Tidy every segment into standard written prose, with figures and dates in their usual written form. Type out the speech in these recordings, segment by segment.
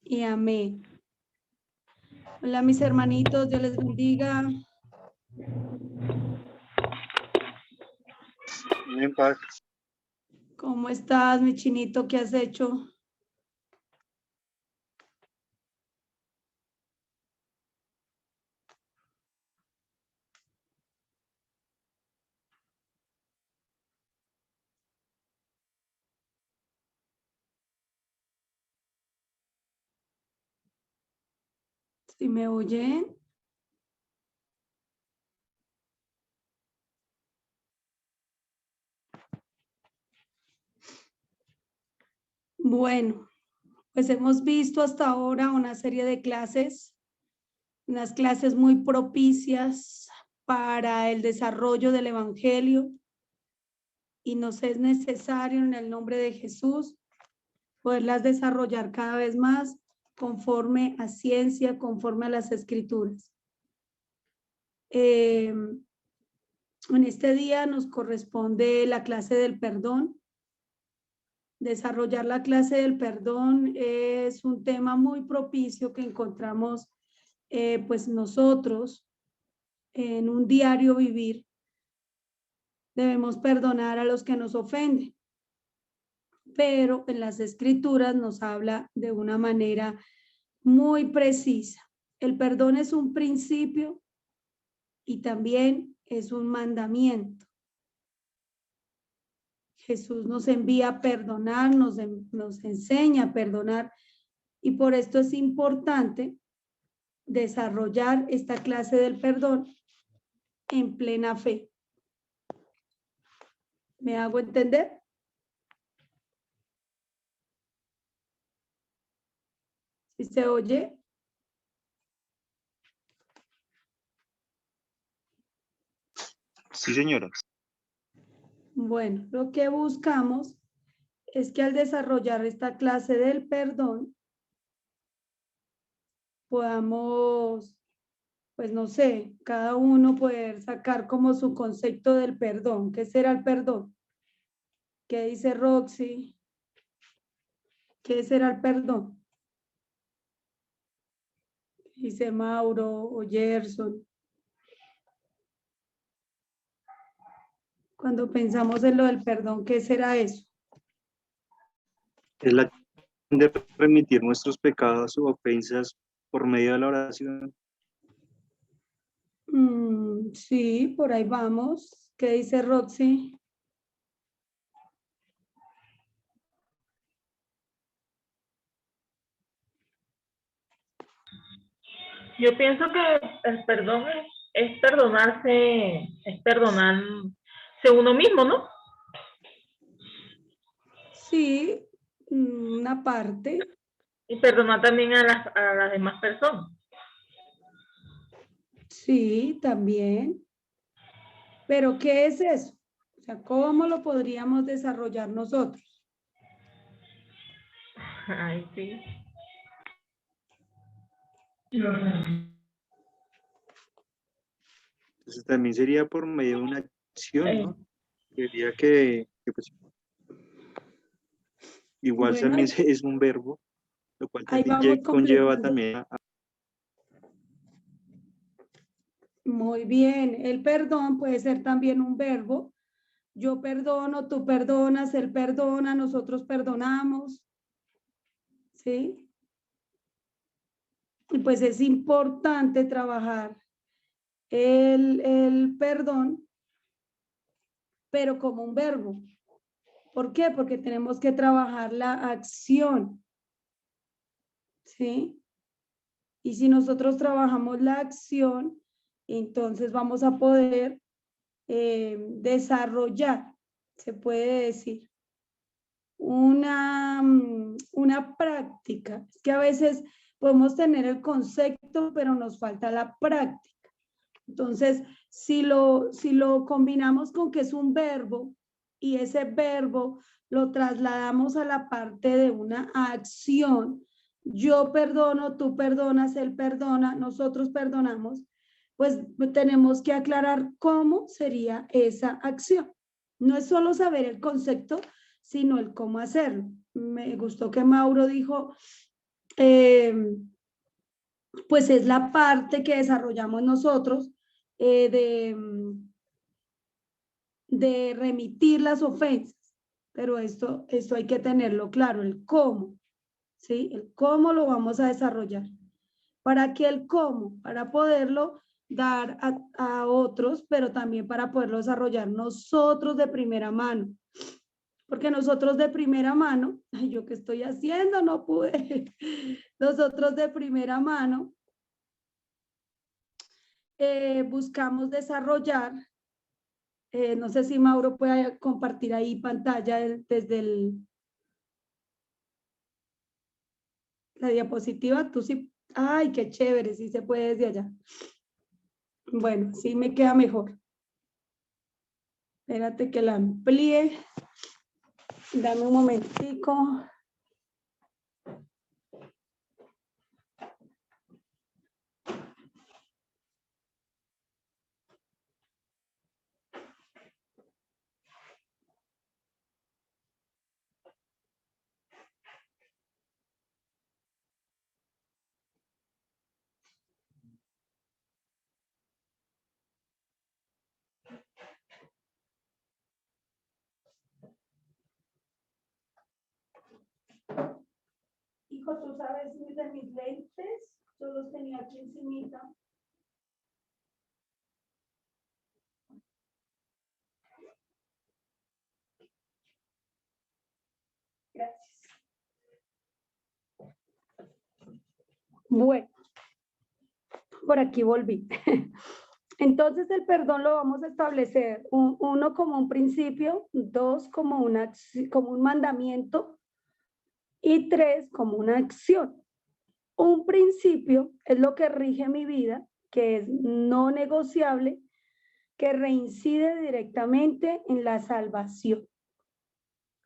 y amén. Hola mis hermanitos, Dios les bendiga. Amén, Padre. ¿Cómo estás, mi chinito? ¿Qué has hecho? ¿Sí me oyen? Bueno, pues hemos visto hasta ahora una serie de clases, unas clases muy propicias para el desarrollo del Evangelio, y nos es necesario en el nombre de Jesús poderlas desarrollar cada vez más conforme a ciencia, conforme a las Escrituras. En este día nos corresponde la clase del perdón. Desarrollar la clase del perdón es un tema muy propicio que encontramos pues nosotros en un diario vivir. Debemos perdonar a los que nos ofenden, pero en las Escrituras nos habla de una manera muy precisa. El perdón es un principio y también es un mandamiento. Jesús nos envía a perdonar, nos enseña a perdonar, y por esto es importante desarrollar esta clase del perdón en plena fe. ¿Me hago entender? ¿Sí se oye? Sí, señora. Bueno, lo que buscamos es que al desarrollar esta clase del perdón podamos, pues no sé, cada uno poder sacar como su concepto del perdón. ¿Qué será el perdón? ¿Qué dice Roxy? ¿Qué será el perdón? Dice Mauro o Gerson. Cuando pensamos en lo del perdón, ¿qué será eso? Es la de remitir nuestros pecados u ofensas por medio de la oración. Sí, por ahí vamos. ¿Qué dice Roxy? Yo pienso que el perdón es perdonarse, es perdonarse uno mismo, ¿no? Sí, una parte. Y perdonar también a las demás personas. Sí, también. Pero ¿qué es eso? O sea, ¿cómo lo podríamos desarrollar nosotros? Ay, sí. Entonces también sería por medio de una acción, ¿no? Sería que pues, igual Bueno, también es un verbo, lo cual ahí también vamos conlleva completando. también Muy bien. El perdón puede ser también un verbo. Yo perdono, tú perdonas, él perdona, nosotros perdonamos. ¿Sí? Y pues es importante trabajar el perdón, pero como un verbo. ¿Por qué? Porque tenemos que trabajar la acción, ¿sí? Y si nosotros trabajamos la acción, entonces vamos a poder desarrollar, se puede decir, una práctica. Es que a veces podemos tener el concepto, pero nos falta la práctica. Entonces, si lo combinamos con que es un verbo y ese verbo lo trasladamos a la parte de una acción, yo perdono, tú perdonas, él perdona, nosotros perdonamos, pues tenemos que aclarar cómo sería esa acción. No es solo saber el concepto, sino el cómo hacerlo. Me gustó que Mauro dijo pues es la parte que desarrollamos nosotros de remitir las ofensas. Pero esto hay que tenerlo claro, el cómo, ¿sí? El cómo lo vamos a desarrollar. ¿Para qué el cómo? Para poderlo dar a otros, pero también para poderlo desarrollar nosotros de primera mano. Porque nosotros de primera mano, ay, ¿yo qué estoy haciendo? No pude. Nosotros de primera mano buscamos desarrollar, no sé si Mauro puede compartir ahí pantalla desde la diapositiva. Tú sí, ay, qué chévere, sí se puede desde allá. Bueno, sí me queda mejor. Espérate que la amplíe. Dame un momentico. Hijo, ¿tú sabes de mis lentes? Yo los tenía aquí encimita. Gracias. Bueno, por aquí volví. Entonces el perdón lo vamos a establecer, uno como un principio, dos como un mandamiento y tres como una acción. Un principio es lo que rige mi vida, que es no negociable, que reincide directamente en la salvación.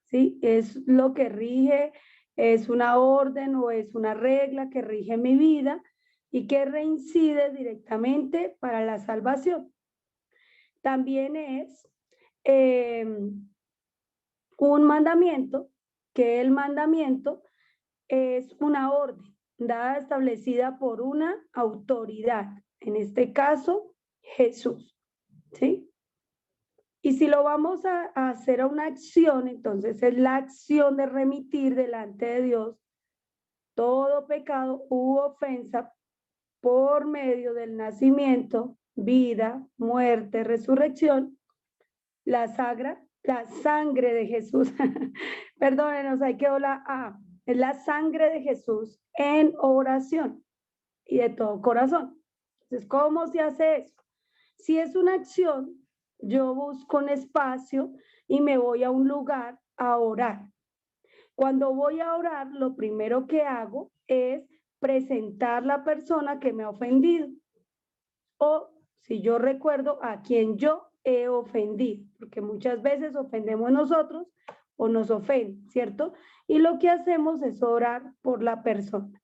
¿Sí? Es lo que rige, es una orden o es una regla que rige mi vida y que reincide directamente para la salvación. También es un mandamiento, que el mandamiento es una orden dada, establecida por una autoridad, en este caso Jesús, ¿sí? Y si lo vamos a hacer a una acción, entonces es la acción de remitir delante de Dios todo pecado u ofensa por medio del nacimiento, vida, muerte, resurrección, la sangre de Jesús. Perdónenos, ahí quedó la A. Es la sangre de Jesús en oración y de todo corazón. Entonces, ¿cómo se hace eso? Si es una acción, yo busco un espacio y me voy a un lugar a orar. Cuando voy a orar, lo primero que hago es presentar la persona que me ha ofendido. O si yo recuerdo a quien yo he ofendido, porque muchas veces ofendemos nosotros o nos ofenden, ¿cierto? Y lo que hacemos es orar por la persona,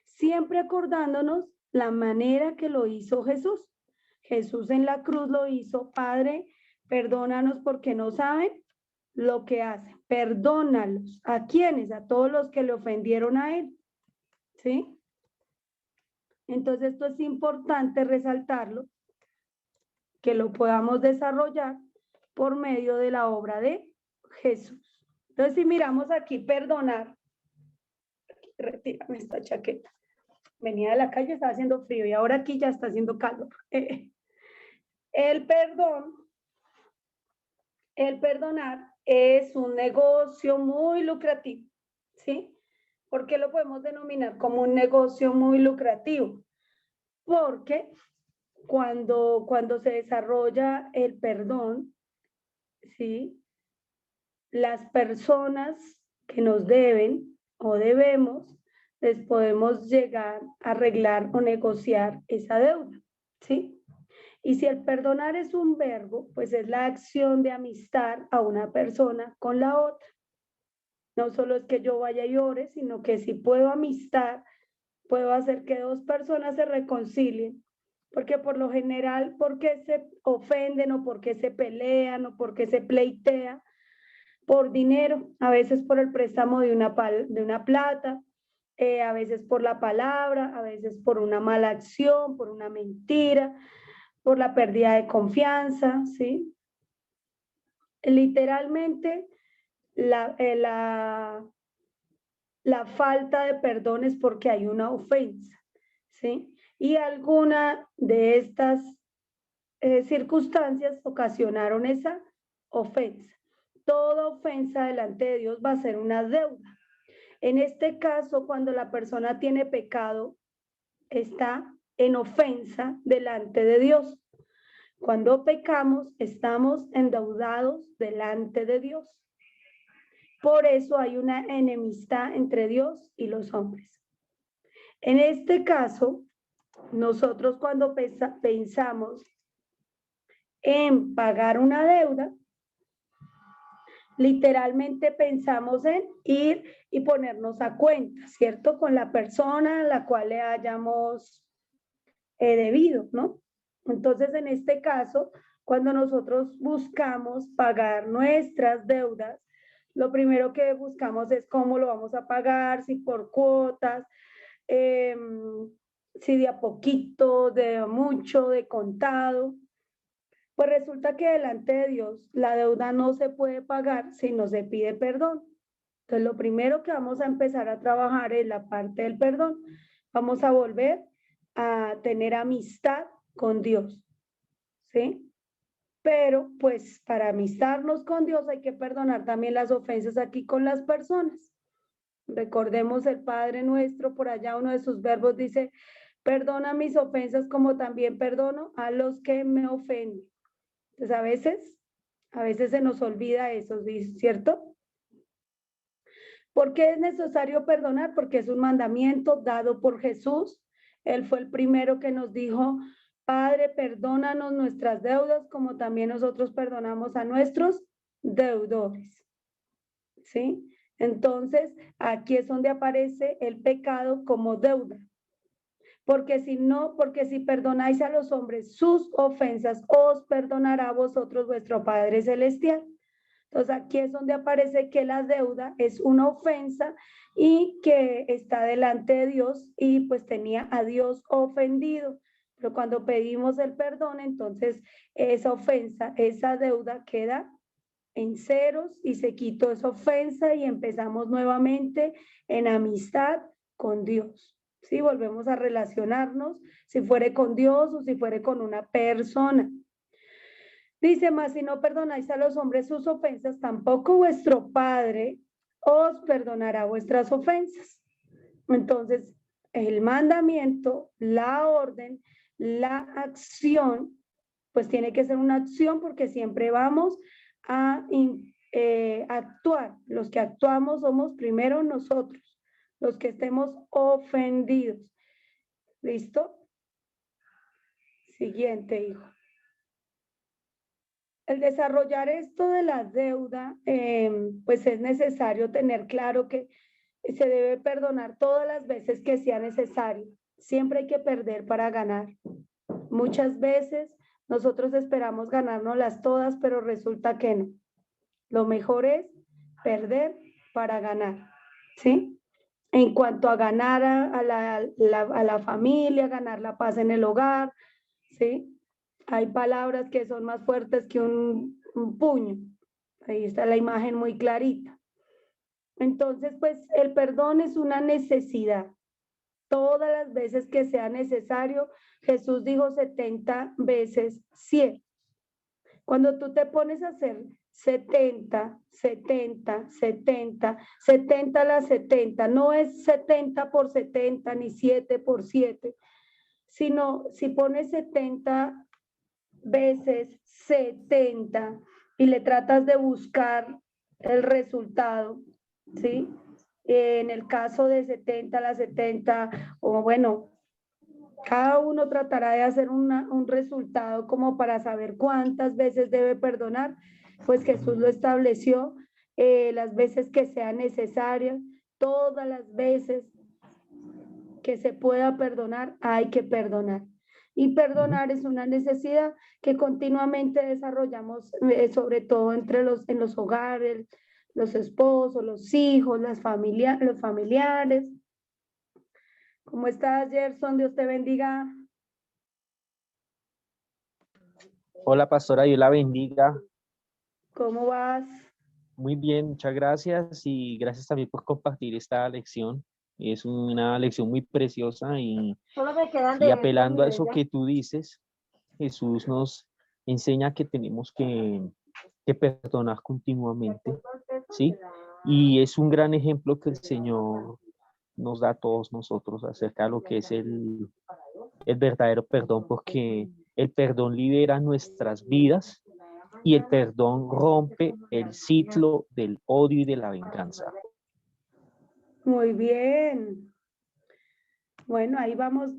siempre acordándonos la manera que lo hizo Jesús. Jesús en la cruz lo hizo: Padre, perdónanos porque no saben lo que hacen. Perdónalos. ¿A quiénes? A todos los que le ofendieron a él. ¿Sí? Entonces esto es importante resaltarlo, que lo podamos desarrollar por medio de la obra de Jesús. Entonces, si miramos aquí, perdonar, retírame esta chaqueta. Venía de la calle, estaba haciendo frío y ahora aquí ya está haciendo calor. El perdonar es un negocio muy lucrativo, ¿sí? ¿Por qué lo podemos denominar como un negocio muy lucrativo? Porque cuando se desarrolla el perdón, ¿sí? Las personas que nos deben o debemos, les podemos llegar a arreglar o negociar esa deuda, ¿sí? Y si el perdonar es un verbo, pues es la acción de amistar a una persona con la otra. No solo es que yo vaya y ore, sino que si puedo amistar, puedo hacer que dos personas se reconcilien. Porque por lo general, porque se ofenden o porque se pelean o porque se pleitean por dinero, a veces por el préstamo de una plata, a veces por la palabra, a veces por una mala acción, por una mentira, por la pérdida de confianza, ¿sí? Literalmente, la falta de perdón es porque hay una ofensa, ¿sí? Y alguna de estas circunstancias ocasionaron esa ofensa. Toda ofensa delante de Dios va a ser una deuda. En este caso, cuando la persona tiene pecado, está en ofensa delante de Dios. Cuando pecamos, estamos endeudados delante de Dios. Por eso hay una enemistad entre Dios y los hombres. En este caso, nosotros cuando pensamos en pagar una deuda, literalmente pensamos en ir y ponernos a cuenta, ¿cierto? Con la persona a la cual le hayamos debido, ¿no? Entonces, en este caso, cuando nosotros buscamos pagar nuestras deudas, lo primero que buscamos es cómo lo vamos a pagar, si por cuotas, si de a poquito, de mucho, de contado. Pues resulta que delante de Dios la deuda no se puede pagar si no se pide perdón. Entonces, lo primero que vamos a empezar a trabajar es la parte del perdón. Vamos a volver a tener amistad con Dios, ¿sí? Pero pues para amistarnos con Dios hay que perdonar también las ofensas aquí con las personas. Recordemos el Padre Nuestro, por allá uno de sus verbos dice, perdona mis ofensas como también perdono a los que me ofenden. Entonces a veces se nos olvida eso, ¿cierto? ¿Por qué es necesario perdonar? Porque es un mandamiento dado por Jesús. Él fue el primero que nos dijo, Padre, perdónanos nuestras deudas como también nosotros perdonamos a nuestros deudores. ¿Sí? Entonces, aquí es donde aparece el pecado como deuda. Porque si perdonáis a los hombres sus ofensas, os perdonará a vosotros vuestro Padre Celestial. Entonces aquí es donde aparece que la deuda es una ofensa y que está delante de Dios y pues tenía a Dios ofendido. Pero cuando pedimos el perdón, entonces esa ofensa, esa deuda queda en ceros y se quitó esa ofensa y empezamos nuevamente en amistad con Dios. ¿Sí? Volvemos a relacionarnos, si fuere con Dios o si fuere con una persona. Dice, mas si no perdonáis a los hombres sus ofensas, tampoco vuestro Padre os perdonará vuestras ofensas. Entonces, el mandamiento, la orden, la acción, pues tiene que ser una acción porque siempre vamos a actuar. Los que actuamos somos primero nosotros, los que estemos ofendidos. ¿Listo? Siguiente, hijo. El desarrollar esto de la deuda, pues es necesario tener claro que se debe perdonar todas las veces que sea necesario. Siempre hay que perder para ganar. Muchas veces nosotros esperamos ganárnoslas todas, pero resulta que no. Lo mejor es perder para ganar, ¿sí? En cuanto a ganar a la familia, ganar la paz en el hogar, ¿sí? Hay palabras que son más fuertes que un puño. Ahí está la imagen muy clarita. Entonces, pues el perdón es una necesidad. Todas las veces que sea necesario, Jesús dijo 70 veces 100. Cuando tú te pones a hacer 70, 70, 70, 70 a las 70, no es 70 por 70 ni 7 por 7, sino si pones 70 veces 70 y le tratas de buscar el resultado, ¿sí? En el caso de 70 a las 70, o bueno, cada uno tratará de hacer un resultado como para saber cuántas veces debe perdonar, pues Jesús lo estableció, las veces que sean necesarias, todas las veces que se pueda perdonar, hay que perdonar. Y perdonar es una necesidad que continuamente desarrollamos, sobre todo en los hogares, los esposos, los hijos, los familiares. ¿Cómo estás, Gerson? Dios te bendiga. Hola, pastora, Dios la bendiga. ¿Cómo vas? Muy bien, muchas gracias y gracias también por compartir esta lección. Es una lección muy preciosa Solo me quedan y de apelando a estos, eso mire, que tú dices, Jesús nos enseña que tenemos que perdonar continuamente, ¿sí? Y es un gran ejemplo que el Señor nos da a todos nosotros acerca de lo que es el verdadero perdón, porque el perdón libera nuestras vidas y el perdón rompe el ciclo del odio y de la venganza. Muy bien. Bueno, ahí vamos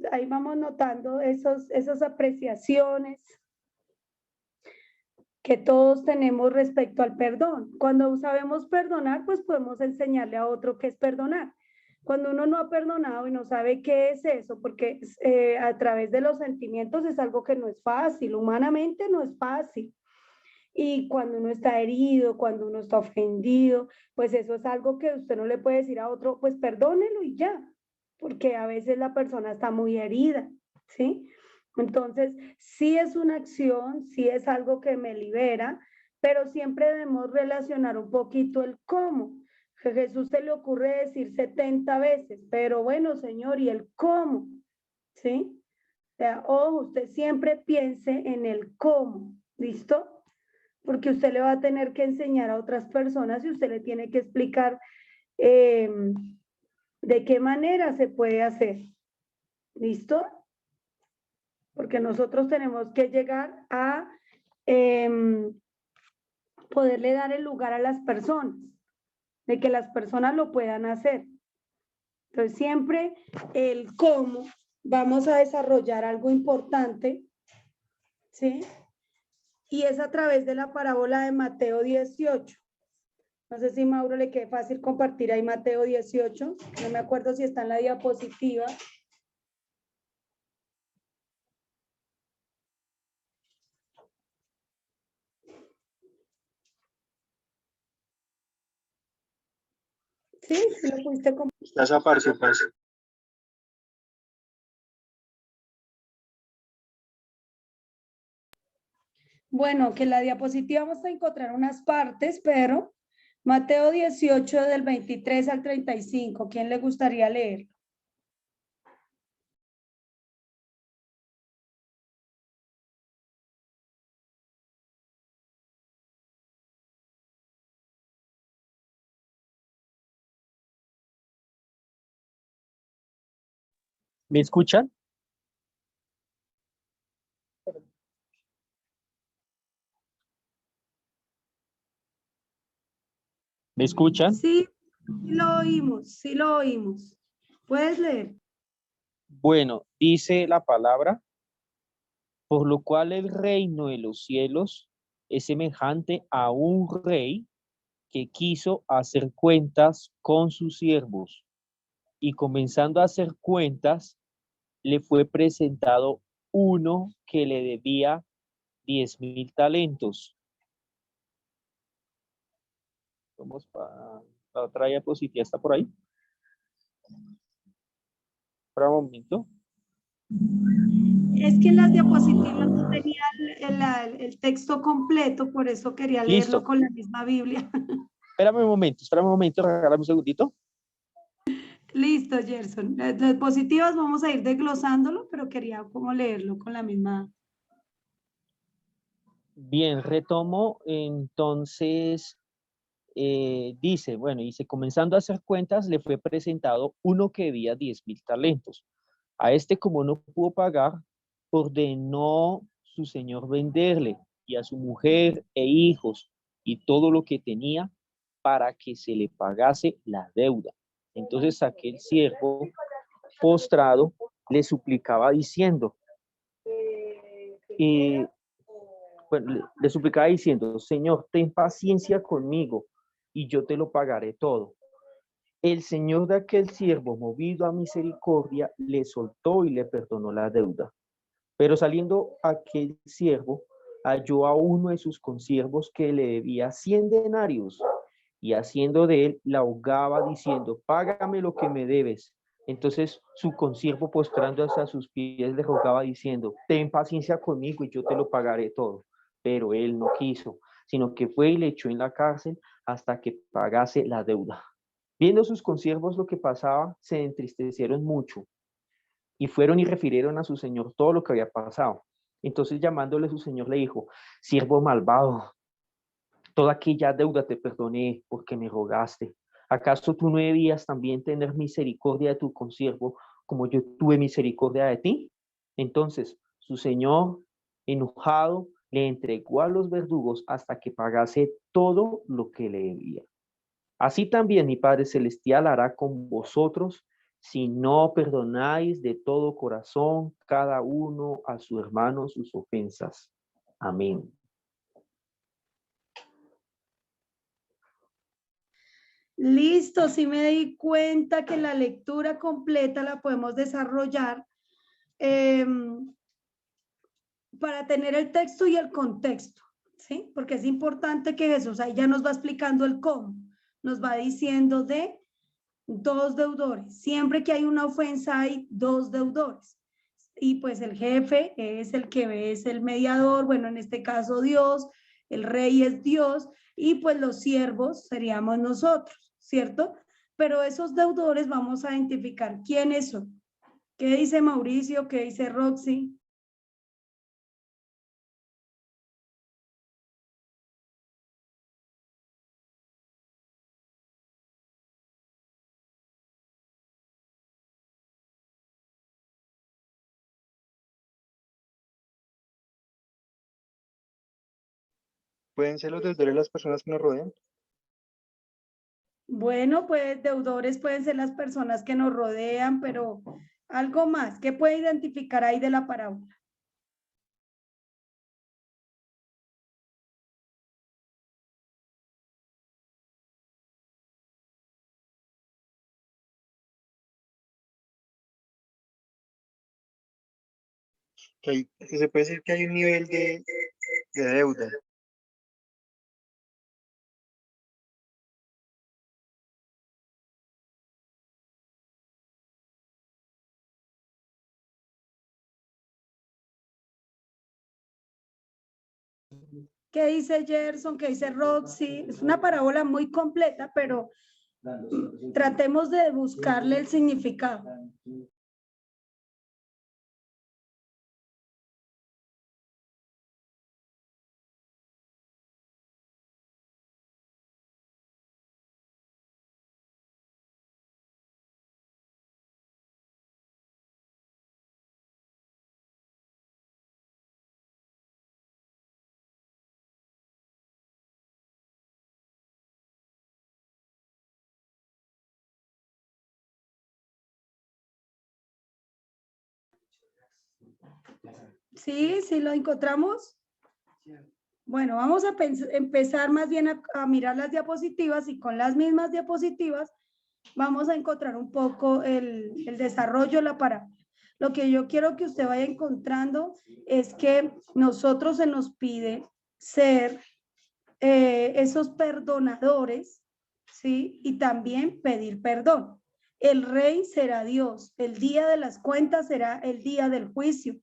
notando esas apreciaciones que todos tenemos respecto al perdón. Cuando sabemos perdonar, pues podemos enseñarle a otro qué es perdonar. Cuando uno no ha perdonado y no sabe qué es eso, porque a través de los sentimientos es algo que no es fácil, humanamente no es fácil. Y cuando uno está herido, cuando uno está ofendido, pues eso es algo que usted no le puede decir a otro, pues perdónelo y ya, porque a veces la persona está muy herida, ¿sí? Entonces, sí es una acción, sí es algo que me libera, pero siempre debemos relacionar un poquito el cómo. Que a Jesús se le ocurre decir 70 veces, pero bueno, Señor, ¿y el cómo? ¿Sí? O sea, ojo, usted siempre piense en el cómo, ¿listo? Porque usted le va a tener que enseñar a otras personas y usted le tiene que explicar de qué manera se puede hacer. ¿Listo? Porque nosotros tenemos que llegar a poderle dar el lugar a las personas, de que las personas lo puedan hacer. Entonces, siempre el cómo vamos a desarrollar algo importante, ¿sí? Y es a través de la parábola de Mateo 18. No sé si Mauro le quede fácil compartir ahí Mateo 18. No me acuerdo si está en la diapositiva. Sí, sí lo pudiste compartir. Estás aparece, parce. Bueno, que en la diapositiva vamos a encontrar unas partes, pero Mateo 18 del 23 al 35, ¿quién le gustaría leer? ¿Me escuchan? ¿Me escuchan? Sí, sí lo oímos, sí lo oímos. ¿Puedes leer? Bueno, dice la palabra, por lo cual el reino de los cielos es semejante a un rey que quiso hacer cuentas con sus siervos y comenzando a hacer cuentas, le fue presentado uno que le debía 10.000 talentos. Vamos para la otra diapositiva, ¿está por ahí? Para un momento. Es que en las diapositivas no tenía el texto completo, por eso quería leerlo Listo. con la misma Biblia. Espérame un momento, regálame un segundito. Listo, Gerson. Las diapositivas vamos a ir desglosándolo, pero quería como leerlo con la misma. Bien, retomo entonces. Dice, bueno, dice, comenzando a hacer cuentas, le fue presentado uno que debía 10.000 talentos. A este, como no pudo pagar, ordenó su señor venderle y a su mujer e hijos y todo lo que tenía para que se le pagase la deuda. Entonces aquel siervo postrado le suplicaba diciendo, bueno, le suplicaba diciendo, Señor, ten paciencia conmigo y yo te lo pagaré todo. El señor de aquel siervo, movido a misericordia, le soltó y le perdonó la deuda. Pero saliendo aquel siervo, halló a uno de sus consiervos que le debía 100 denarios y haciendo de él, la ahogaba diciendo, págame lo que me debes. Entonces su consiervo postrándose a sus pies le rogaba diciendo, ten paciencia conmigo y yo te lo pagaré todo. Pero él no quiso, sino que fue y le echó en la cárcel hasta que pagase la deuda. Viendo sus consiervos lo que pasaba, se entristecieron mucho y fueron y refirieron a su señor todo lo que había pasado. Entonces llamándole su señor le dijo, siervo malvado, toda aquella deuda te perdoné porque me rogaste. ¿Acaso tú no debías también tener misericordia de tu consiervo como yo tuve misericordia de ti? Entonces su señor, enojado, le entregó a los verdugos hasta que pagase todo lo que le debía. Así también mi Padre Celestial hará con vosotros si no perdonáis de todo corazón cada uno a su hermano sus ofensas. Amén. Listo, sí me di cuenta que la lectura completa la podemos desarrollar para tener el texto y el contexto, ¿sí? Porque es importante que Jesús ahí ya nos va explicando el cómo, nos va diciendo de dos deudores. Siempre que hay una ofensa hay dos deudores. Y pues el jefe es el que es el mediador, bueno, en este caso Dios, el rey es Dios y pues los siervos seríamos nosotros, ¿cierto? Pero esos deudores vamos a identificar quiénes son. ¿Qué dice Mauricio? ¿Qué dice Roxy? ¿Pueden ser los deudores las personas que nos rodean? Bueno, pues deudores pueden ser las personas que nos rodean, pero algo más. ¿Qué puede identificar ahí de la parábola? Que se puede decir que hay un nivel de deuda. ¿Qué dice Gerson? ¿Qué dice Roxy? Es una parábola muy completa, pero tratemos de buscarle el significado. ¿Sí? ¿Sí lo encontramos? Bueno, vamos a empezar más bien a mirar las diapositivas y con las mismas diapositivas vamos a encontrar un poco el desarrollo de la parábola. Lo que yo quiero que usted vaya encontrando es que nosotros se nos pide ser esos perdonadores, ¿sí? Y también pedir perdón. El rey será Dios, el día de las cuentas será el día del juicio.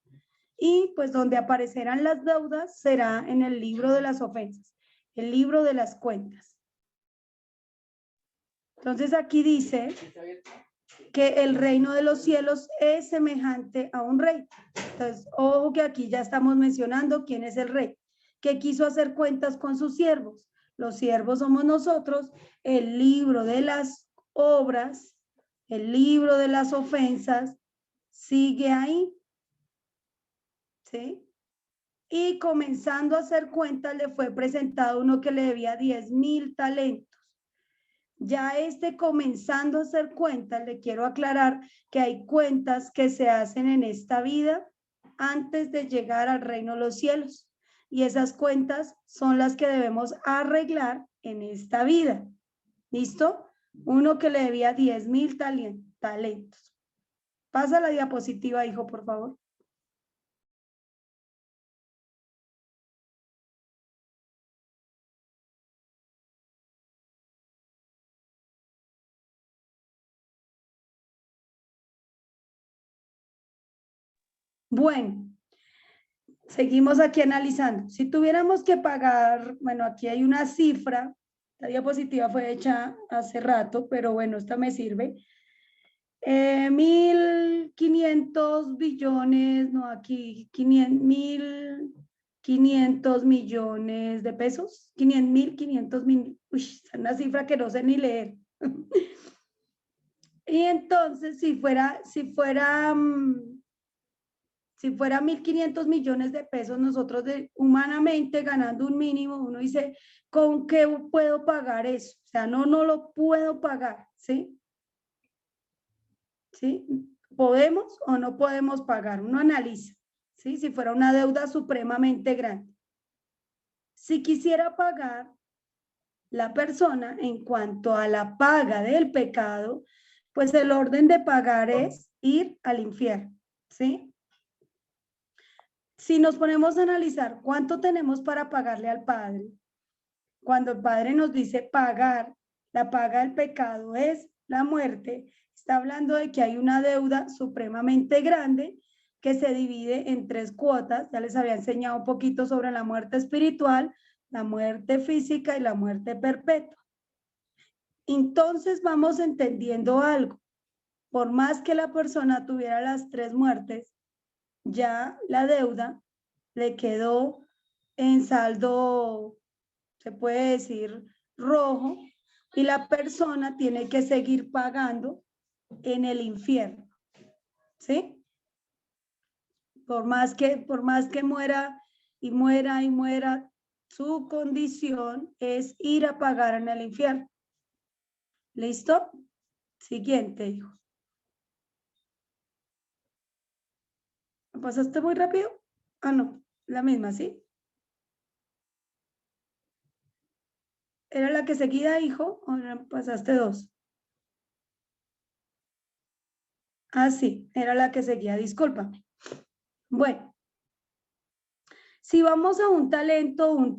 Y pues donde aparecerán las deudas será en el libro de las ofensas, el libro de las cuentas. Entonces aquí dice que el reino de los cielos es semejante a un rey. Entonces, ojo que aquí ya estamos mencionando quién es el rey, que quiso hacer cuentas con sus siervos. Los siervos somos nosotros, el libro de las obras, el libro de las ofensas, sigue ahí, ¿sí? Y comenzando a hacer cuentas, le fue presentado uno que le debía 10,000 talentos. Ya comenzando a hacer cuentas, le quiero aclarar que hay cuentas que se hacen en esta vida antes de llegar al reino de los cielos. Y esas cuentas son las que debemos arreglar en esta vida. ¿Listo? Uno que le debía 10,000 talentos. Pasa la diapositiva, hijo, por favor. Bueno, seguimos aquí analizando. Si tuviéramos que pagar, bueno, aquí hay una cifra, la diapositiva fue hecha hace rato, pero bueno, esta me sirve. 1.500 billones, no, aquí 1.500 millones de pesos, 500 mil, uy, es una cifra que no sé ni leer. Y entonces, si fuera 1.500 millones de pesos, nosotros humanamente ganando un mínimo, uno dice, ¿con qué puedo pagar eso? O sea, no lo puedo pagar, ¿sí? ¿Sí? ¿Podemos o no podemos pagar? Uno analiza, ¿sí? Si fuera una deuda supremamente grande. Si quisiera pagar, la persona, en cuanto a la paga del pecado, pues el orden de pagar es ir al infierno, ¿sí? Si nos ponemos a analizar cuánto tenemos para pagarle al Padre, cuando el Padre nos dice pagar, la paga del pecado es la muerte, está hablando de que hay una deuda supremamente grande que se divide en 3 cuotas. Ya les había enseñado un poquito sobre la muerte espiritual, la muerte física y la muerte perpetua. Entonces vamos entendiendo algo. Por más que la persona tuviera las 3 muertes, ya la deuda le quedó en saldo, se puede decir, rojo, y la persona tiene que seguir pagando en el infierno, ¿sí? Por más que muera y muera y muera, su condición es ir a pagar en el infierno. ¿Listo? Siguiente, hijo. ¿Me pasaste muy rápido? Ah, no, la misma, ¿sí? ¿Era la que seguía, hijo? ¿O pasaste 2? Ah, sí, era la que seguía, discúlpame. Bueno, si vamos a un talento, un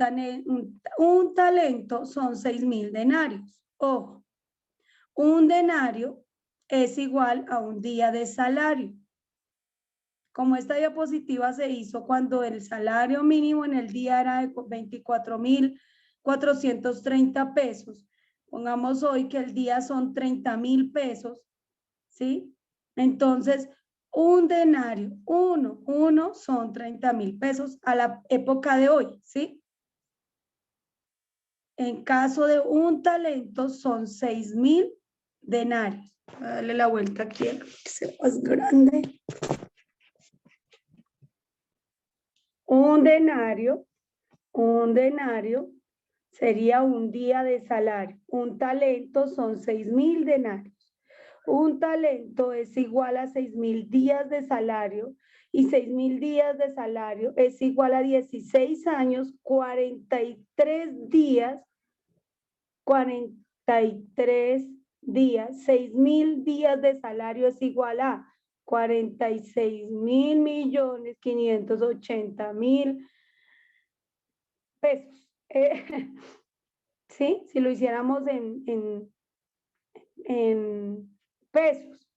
talento son 6.000 denarios. Ojo, un denario es igual a un día de salario. Como esta diapositiva se hizo cuando el salario mínimo en el día era de 24.430 pesos, pongamos hoy que el día son 30.000 pesos, ¿sí? Entonces, un denario, uno son 30.000 pesos a la época de hoy, ¿sí? En caso de un talento son 6.000 denarios. Voy a darle la vuelta aquí, que sea más grande. Un denario sería un día de salario. Un talento son 6.000 denarios. Un talento es igual a 6.000 días de salario, y 6.000 días de salario es igual a 16 años, 43 días, 6.000 días de salario es igual a 46.580.000 pesos. ¿Sí? Si lo hiciéramos en pesos.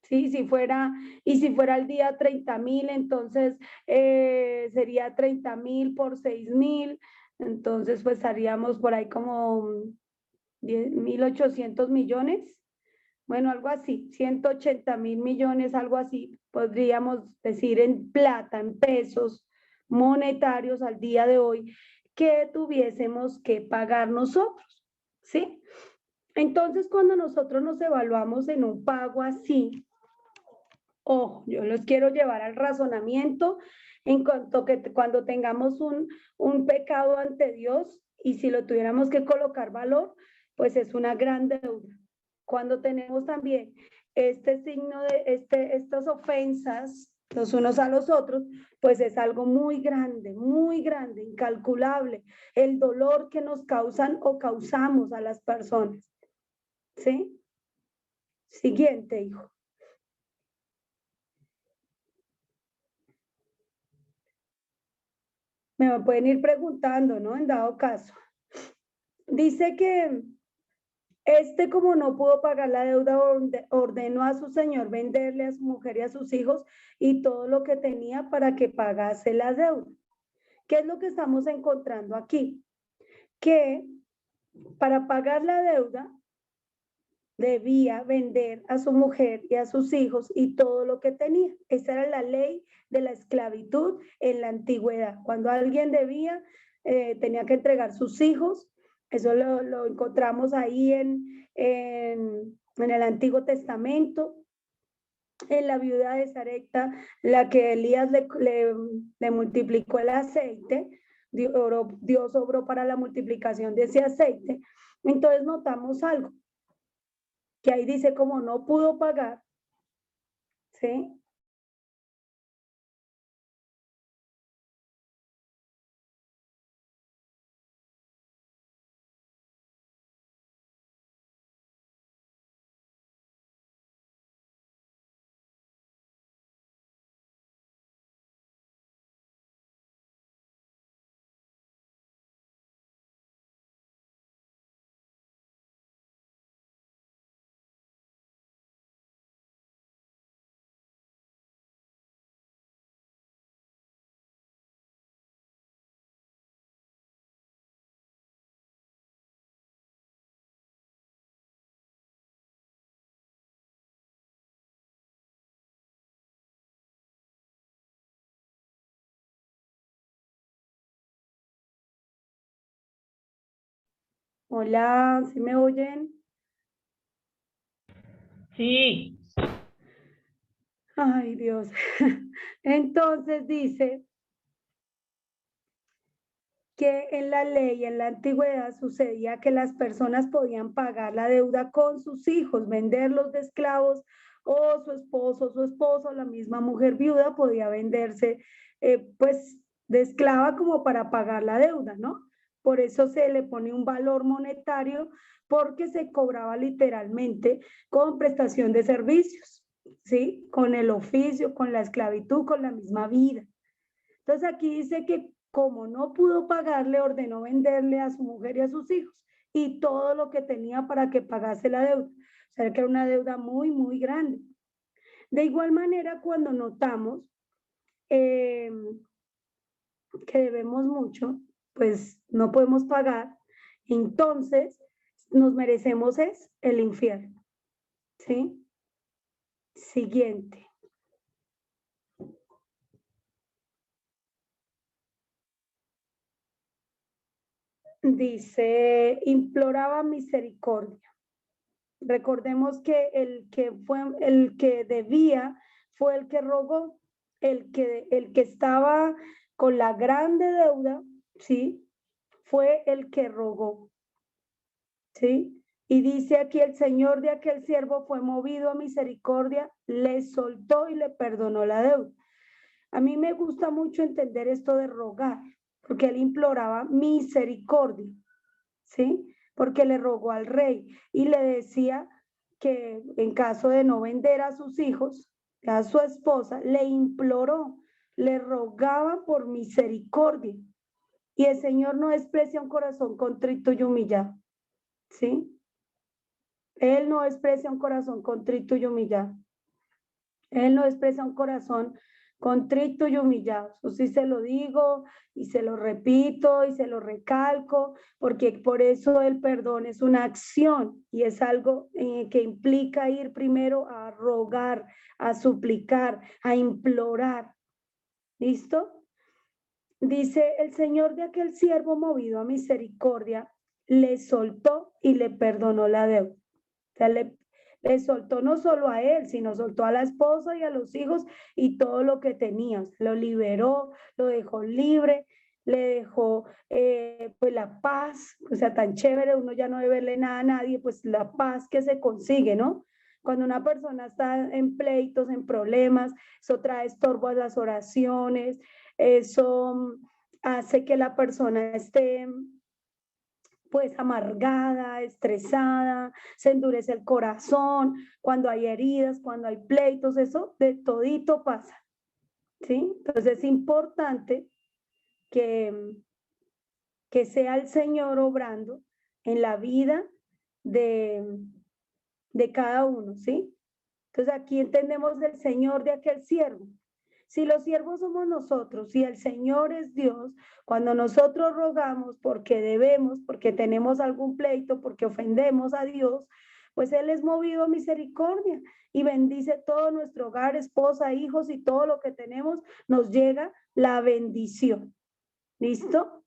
¿Sí? Si fuera el día 30.000, entonces sería 30.000 por 6.000, entonces pues estaríamos por ahí como 1.800 millones, bueno, algo así, 180.000 millones, algo así, podríamos decir en plata, en pesos monetarios al día de hoy, que tuviésemos que pagar nosotros, ¿sí? Entonces, cuando nosotros nos evaluamos en un pago así, ojo, yo los quiero llevar al razonamiento en cuanto que cuando tengamos un pecado ante Dios, y si lo tuviéramos que colocar valor, pues es una gran deuda. Cuando tenemos también este signo de estas ofensas los unos a los otros, pues es algo muy grande, incalculable, el dolor que nos causan o causamos a las personas. ¿Sí? Siguiente, hijo. Me pueden ir preguntando, ¿no? En dado caso. Dice que Como no pudo pagar la deuda, ordenó a su señor venderle a su mujer y a sus hijos y todo lo que tenía para que pagase la deuda. ¿Qué es lo que estamos encontrando aquí? Que para pagar la deuda debía vender a su mujer y a sus hijos y todo lo que tenía. Esa era la ley de la esclavitud en la antigüedad. Cuando alguien debía, tenía que entregar sus hijos. Eso lo encontramos ahí en el Antiguo Testamento. En la viuda de Sarepta, la que Elías le multiplicó el aceite, Dios obró para la multiplicación de ese aceite. Entonces notamos algo, que ahí dice como no pudo pagar, ¿sí? Hola, ¿sí me oyen? Sí. Ay, Dios. Entonces dice que en la ley, en la antigüedad, sucedía que las personas podían pagar la deuda con sus hijos, venderlos de esclavos, o su esposo, la misma mujer viuda podía venderse, pues, de esclava como para pagar la deuda, ¿no? Por eso se le pone un valor monetario, porque se cobraba literalmente con prestación de servicios, ¿sí? Con el oficio, con la esclavitud, con la misma vida. Entonces aquí dice que como no pudo pagarle, ordenó venderle a su mujer y a sus hijos y todo lo que tenía para que pagase la deuda. O sea, que era una deuda muy, muy grande. De igual manera, cuando notamos que debemos mucho, pues no podemos pagar, entonces nos merecemos es el infierno. ¿Sí? Siguiente. Dice, imploraba misericordia. Recordemos que el que debía fue el que rogó, el que estaba con la grande deuda, ¿sí? Fue el que rogó, ¿sí? Y dice aquí, el Señor de aquel siervo fue movido a misericordia, le soltó y le perdonó la deuda. A mí me gusta mucho entender esto de rogar, porque él imploraba misericordia, ¿sí? Porque le rogó al rey y le decía que en caso de no vender a sus hijos, a su esposa, le imploró, le rogaba por misericordia. Y el Señor no desprecia un corazón contrito y humillado, ¿sí? Él no desprecia un corazón contrito y humillado. Él no desprecia un corazón contrito y humillado. Eso sí se lo digo y se lo repito y se lo recalco, porque por eso el perdón es una acción y es algo que implica ir primero a rogar, a suplicar, a implorar. ¿Listo? Dice, el Señor de aquel siervo movido a misericordia le soltó y le perdonó la deuda. O sea, le soltó no solo a él, sino soltó a la esposa y a los hijos y todo lo que tenía. Lo liberó, lo dejó libre, le dejó pues la paz, o sea, tan chévere, uno ya no debe verle nada a nadie, pues la paz que se consigue, ¿no? Cuando una persona está en pleitos, en problemas, eso trae estorbo a las oraciones, eso hace que la persona esté pues amargada, estresada, se endurece el corazón, cuando hay heridas, cuando hay pleitos, eso de todito pasa, ¿sí? Entonces es importante que sea el Señor obrando en la vida de cada uno, ¿sí? Entonces aquí entendemos del Señor de aquel siervo. Si los siervos somos nosotros, si el Señor es Dios, cuando nosotros rogamos porque debemos, porque tenemos algún pleito, porque ofendemos a Dios, pues Él es movido a misericordia y bendice todo nuestro hogar, esposa, hijos y todo lo que tenemos, nos llega la bendición. ¿Listo?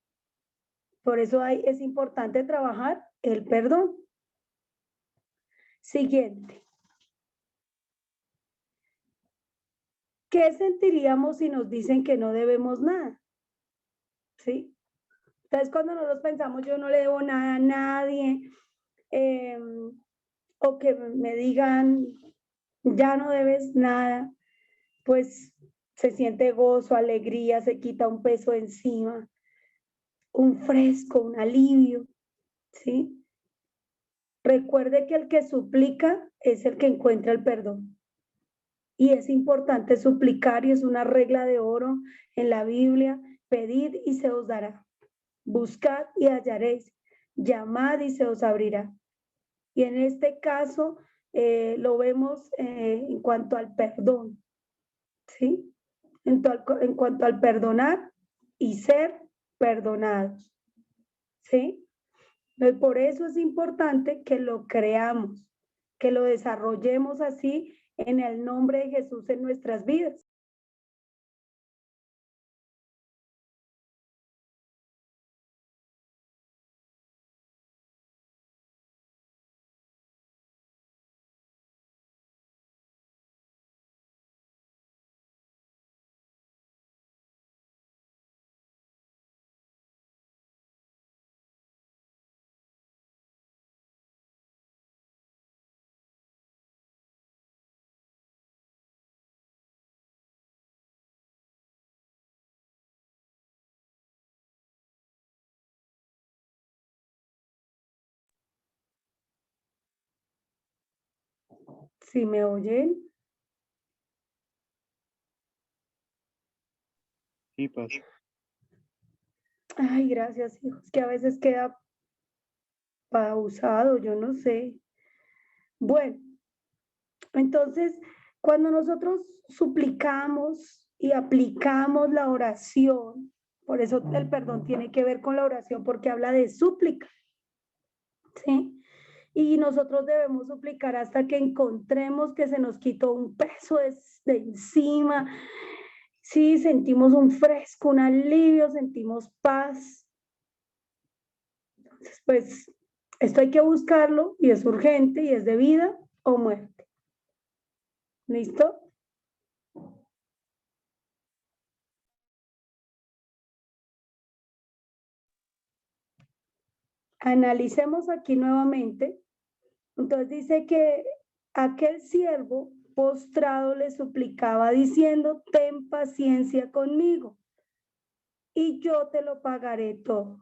Por eso es importante trabajar el perdón. Siguiente. ¿Qué sentiríamos si nos dicen que no debemos nada? ¿Sí? Entonces, cuando nosotros pensamos, yo no le debo nada a nadie, o que me digan, ya no debes nada, pues se siente gozo, alegría, se quita un peso encima, un fresco, un alivio, ¿sí? Recuerde que el que suplica es el que encuentra el perdón. Y es importante suplicar, y es una regla de oro en la Biblia: pedid y se os dará, buscad y hallaréis, llamad y se os abrirá. Y en este caso lo vemos en cuanto al perdón, ¿sí? En cuanto al perdonar y ser perdonados, ¿sí? Entonces, por eso es importante que lo creamos, que lo desarrollemos así en el nombre de Jesús en nuestras vidas. ¿Sí me oyen? Sí, Paz. Ay, gracias, hijos, que a veces queda pausado, yo no sé. Bueno, entonces, cuando nosotros suplicamos y aplicamos la oración, por eso el perdón tiene que ver con la oración, porque habla de súplica, ¿sí? Y nosotros debemos suplicar hasta que encontremos que se nos quitó un peso de encima. Sí, sentimos un fresco, un alivio, sentimos paz. Entonces, pues, esto hay que buscarlo y es urgente y es de vida o muerte. ¿Listo? Analicemos aquí nuevamente. Entonces dice que aquel siervo postrado le suplicaba diciendo: ten paciencia conmigo y yo te lo pagaré todo.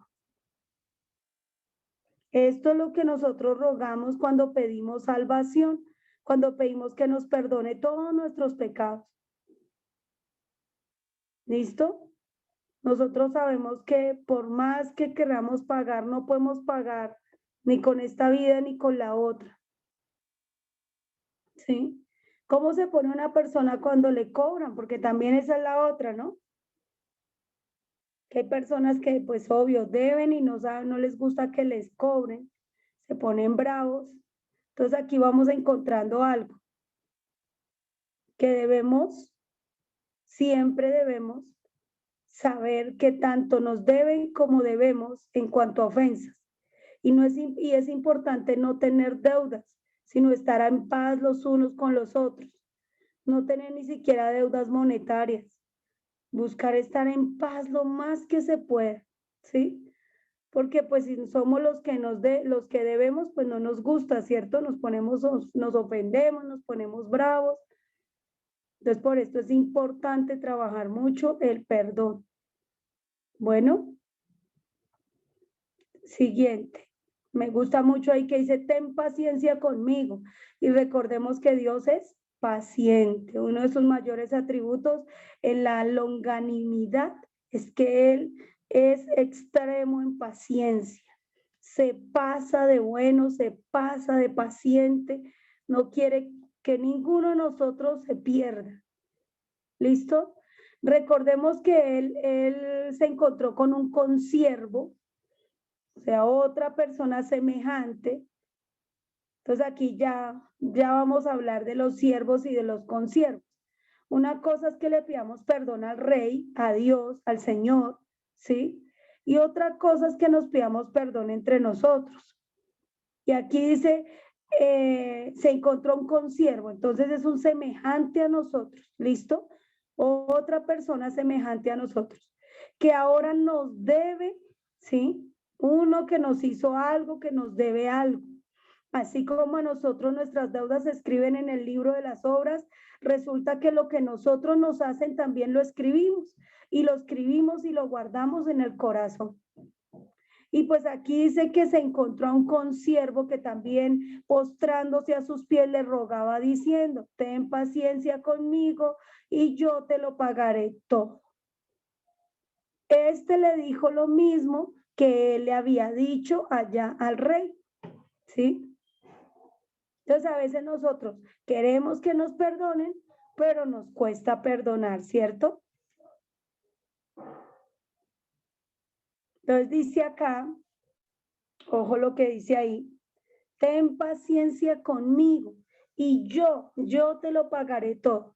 Esto es lo que nosotros rogamos cuando pedimos salvación, cuando pedimos que nos perdone todos nuestros pecados. ¿Listo? Nosotros sabemos que por más que queramos pagar, no podemos pagar ni con esta vida ni con la otra. ¿Sí? ¿Cómo se pone una persona cuando le cobran? Porque también esa es la otra, ¿no? Que hay personas que, pues obvio, deben y no saben, no les gusta que les cobren, se ponen bravos. Entonces aquí vamos encontrando algo que siempre debemos saber que tanto nos deben como debemos en cuanto a ofensas. Y es importante no tener deudas, sino estar en paz los unos con los otros. No tener ni siquiera deudas monetarias. Buscar estar en paz lo más que se pueda, ¿sí? Porque pues si somos los que los que debemos, pues no nos gusta, ¿cierto? Nos ofendemos, nos ponemos bravos. Entonces, por esto es importante trabajar mucho el perdón. Bueno, siguiente. Me gusta mucho ahí que dice: ten paciencia conmigo. Y recordemos que Dios es paciente. Uno de sus mayores atributos en la longanimidad es que Él es extremo en paciencia. se pasa de bueno, se pasa de paciente, no quiere que ninguno de nosotros se pierda. ¿Listo? Recordemos que él se encontró con un consiervo, o sea, otra persona semejante. Entonces aquí ya vamos a hablar de los siervos y de los consiervos. Una cosa es que le pidamos perdón al rey, a Dios, al Señor, ¿sí? Y otra cosa es que nos pidamos perdón entre nosotros. Y aquí dice, se encontró un consiervo, entonces es un semejante a nosotros, ¿listo? Otra persona semejante a nosotros, que ahora nos debe, ¿sí? Uno que nos hizo algo, que nos debe algo. Así como a nosotros nuestras deudas se escriben en el libro de las obras, resulta que lo que nosotros nos hacen también lo escribimos y lo guardamos en el corazón. Y pues aquí dice que se encontró a un consiervo que también postrándose a sus pies le rogaba diciendo, ten paciencia conmigo y yo te lo pagaré todo. Este le dijo lo mismo que él le había dicho allá al rey, ¿sí? Entonces a veces nosotros queremos que nos perdonen, pero nos cuesta perdonar, ¿cierto? Entonces dice acá, ojo lo que dice ahí, ten paciencia conmigo y yo te lo pagaré todo.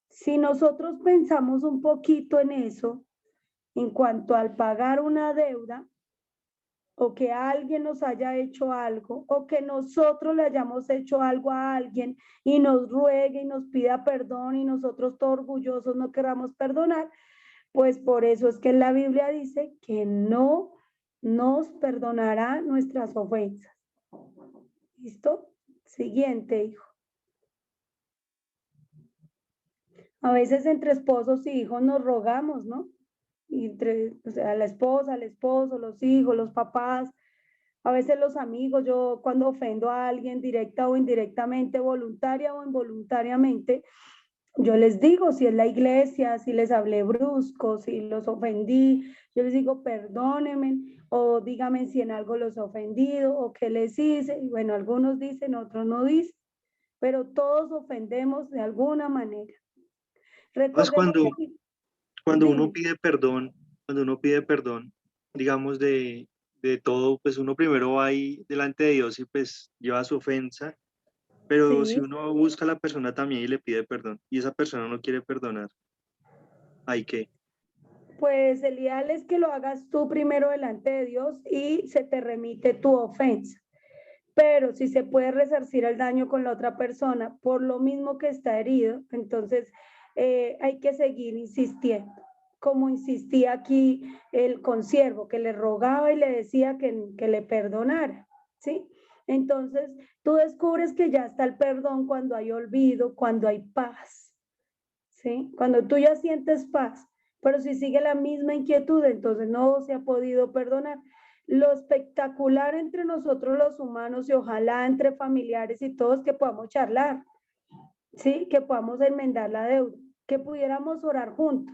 Si nosotros pensamos un poquito en eso, en cuanto al pagar una deuda, o que alguien nos haya hecho algo, o que nosotros le hayamos hecho algo a alguien y nos ruegue y nos pida perdón y nosotros todos orgullosos no queramos perdonar, pues por eso es que la Biblia dice que no nos perdonará nuestras ofensas. ¿Listo? Siguiente, hijo. A veces entre esposos y hijos nos rogamos, ¿no? Entre, o sea, la esposa, el esposo, los hijos, los papás, a veces los amigos. Yo cuando ofendo a alguien directa o indirectamente, voluntaria o involuntariamente, yo les digo, si es la iglesia, si les hablé brusco, si los ofendí, yo les digo perdónenme o díganme si en algo los he ofendido o qué les hice. Y bueno, algunos dicen, otros no dicen, pero todos ofendemos de alguna manera. Pues Recordemos que... cuando uno Dime. pide perdón, digamos de todo, pues uno primero va ahí delante de Dios y pues lleva su ofensa, pero si Sí, uno busca a la persona también y le pide perdón y esa persona no quiere perdonar, ¿hay qué? pues el ideal es que lo hagas tú primero delante de Dios y se te remite tu ofensa. Pero si se puede resarcir el daño con la otra persona por lo mismo que está herido, entonces hay que seguir insistiendo. Como insistía aquí el consiervo, que le rogaba y le decía que le perdonara, ¿sí? Entonces tú descubres que ya está el perdón cuando hay olvido, cuando hay paz, ¿sí? Cuando tú ya sientes paz, pero si sigue la misma inquietud, entonces no se ha podido perdonar. Lo espectacular entre nosotros los humanos y ojalá entre familiares y todos que podamos charlar, ¿sí? Que podamos enmendar la deuda, que pudiéramos orar juntos,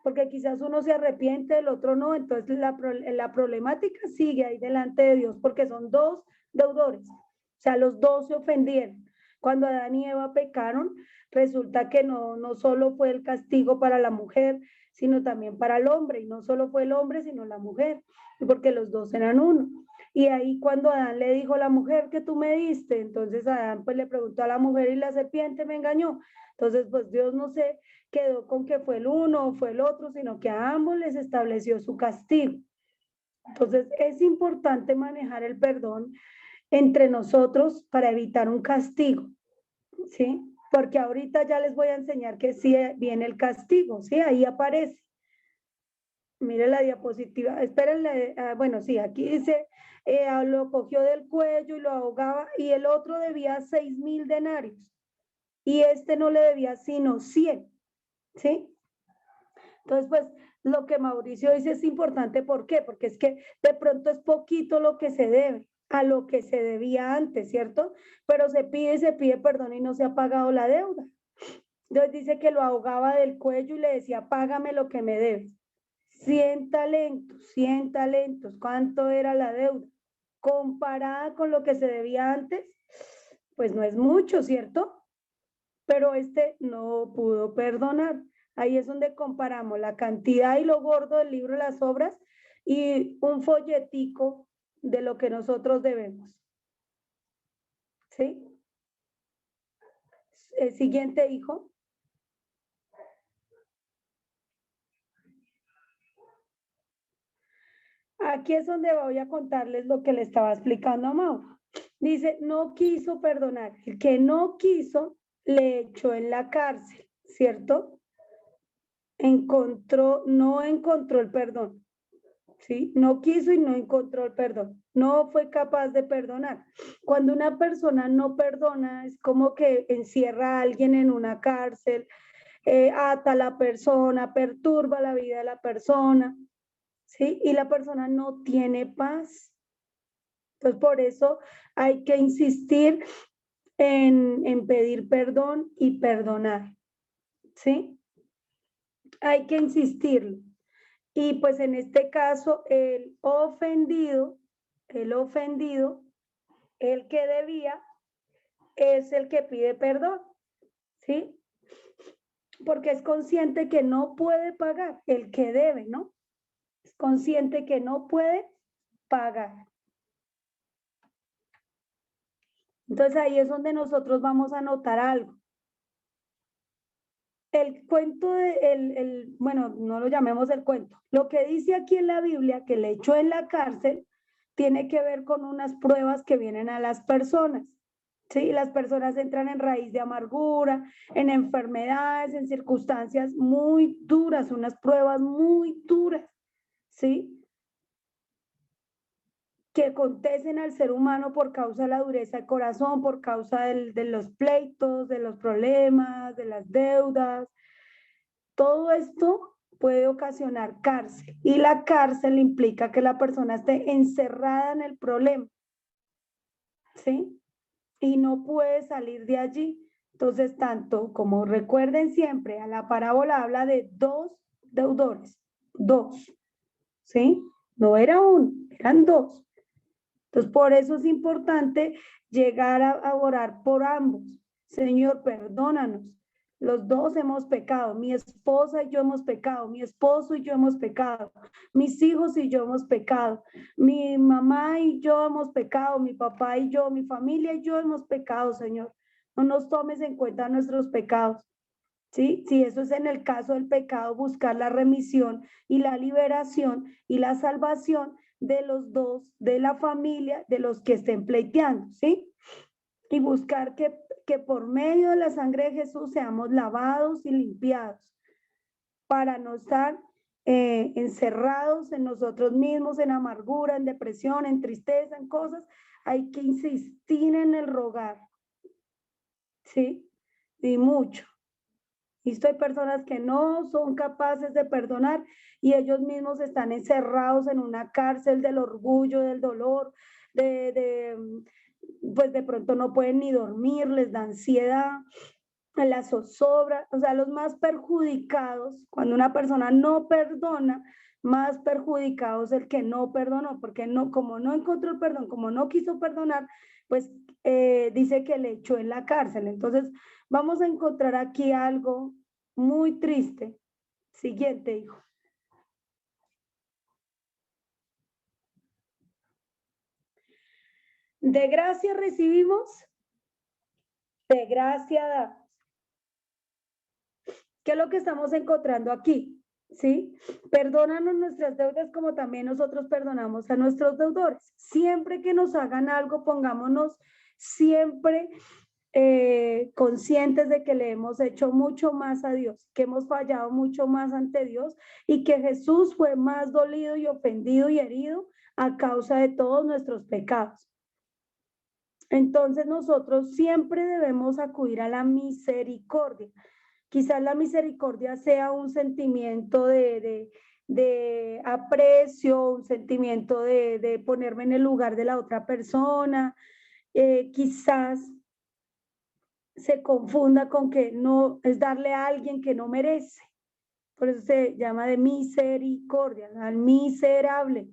porque quizás uno se arrepiente, el otro no, entonces la problemática sigue ahí delante de Dios porque son dos deudores, o sea, los dos se ofendieron. Cuando Adán y Eva pecaron, resulta que no solo fue el castigo para la mujer, sino también para el hombre, y no solo fue el hombre, sino la mujer, porque los dos eran uno. Y ahí cuando Adán le dijo a la mujer que tú me diste, entonces Adán pues le preguntó a la mujer y la serpiente me engañó. Entonces pues Dios no se quedó con que fue el uno o fue el otro, sino que a ambos les estableció su castigo. Entonces es importante manejar el perdón entre nosotros para evitar un castigo, ¿sí? Porque ahorita ya les voy a enseñar que sí viene el castigo, ¿sí? Ahí aparece. Mire la diapositiva, espérenle, bueno, sí, aquí dice, lo cogió del cuello y lo ahogaba, y el otro debía 6.000 denarios, y este no le debía sino 100, ¿sí? Entonces, pues, lo que Mauricio dice es importante, ¿por qué? Porque es que de pronto es poquito lo que se debe a lo que se debía antes, ¿cierto? Pero se pide perdón y no se ha pagado la deuda. Entonces dice que lo ahogaba del cuello y le decía, págame lo que me debes. 100 talentos, 100 talentos. ¿Cuánto era la deuda? comparada con lo que se debía antes, pues no es mucho, ¿cierto? Pero este no pudo perdonar. Ahí es donde comparamos la cantidad y lo gordo del libro de las obras y un folletico de lo que nosotros debemos. ¿Sí? El siguiente, hijo. Aquí es donde voy a contarles lo que le estaba explicando a Mauro. Dice, no quiso perdonar. El que no quiso, le echó en la cárcel, ¿cierto? No encontró el perdón. ¿Sí? No quiso y no encontró el perdón. No fue capaz de perdonar. Cuando una persona no perdona, es como que encierra a alguien en una cárcel, ata a la persona, perturba la vida de la persona, ¿sí? Y la persona no tiene paz. Entonces, por eso hay que insistir en pedir perdón y perdonar, ¿sí? Hay que insistirlo. Y pues en este caso, el ofendido, el que debía, es el que pide perdón, ¿sí? Porque es consciente que no puede pagar, el que debe, ¿no? Es consciente que no puede pagar. Entonces ahí es donde nosotros vamos a notar algo. El cuento, bueno, no lo llamemos el cuento. Lo que dice aquí en la Biblia, que le echó en la cárcel, tiene que ver con unas pruebas que vienen a las personas. ¿Sí? Las personas entran en raíz de amargura, en enfermedades, en circunstancias muy duras, unas pruebas muy duras, ¿sí? Que acontecen al ser humano por causa de la dureza del corazón, por causa de los pleitos, de los problemas, de las deudas. Todo esto puede ocasionar cárcel y la cárcel implica que la persona esté encerrada en el problema, ¿sí? Y no puede salir de allí. Entonces, tanto como recuerden siempre, a la parábola habla de dos deudores, dos, ¿sí? No era uno, eran dos. Entonces, por eso es importante llegar a orar por ambos. Señor, perdónanos. Los dos hemos pecado. Mi esposa y yo hemos pecado. Mi esposo y yo hemos pecado. Mis hijos y yo hemos pecado. Mi mamá y yo hemos pecado. Mi papá y yo, mi familia y yo hemos pecado, Señor. No nos tomes en cuenta nuestros pecados. ¿Sí? Si eso es en el caso del pecado, buscar la remisión y la liberación y la salvación de los dos, de la familia, de los que estén pleiteando, ¿sí? Y buscar que por medio de la sangre de Jesús seamos lavados y limpiados para no estar encerrados en nosotros mismos, en amargura, en depresión, en tristeza, en cosas. Hay que insistir en el rogar, ¿sí? Y mucho. Y hay personas que no son capaces de perdonar y ellos mismos están encerrados en una cárcel del orgullo, del dolor, pues de pronto no pueden ni dormir, les da ansiedad, la zozobra. O sea, los más perjudicados, cuando una persona no perdona, más perjudicados el que no perdonó, porque no, como no encontró el perdón, como no quiso perdonar, pues dice que le echó en la cárcel. Entonces, vamos a encontrar aquí algo muy triste. Siguiente, hijo. De gracia recibimos, de gracia damos. ¿Qué es lo que estamos encontrando aquí? ¿Sí? Perdónanos nuestras deudas como también nosotros perdonamos a nuestros deudores. Siempre que nos hagan algo, pongámonos siempre conscientes de que le hemos hecho mucho más a Dios, que hemos fallado mucho más ante Dios y que Jesús fue más dolido y ofendido y herido a causa de todos nuestros pecados. Entonces nosotros siempre debemos acudir a la misericordia. Quizás la misericordia sea un sentimiento de aprecio, un sentimiento de ponerme en el lugar de la otra persona. Quizás se confunda con que no es darle a alguien que no merece. Por eso se llama de misericordia, al miserable,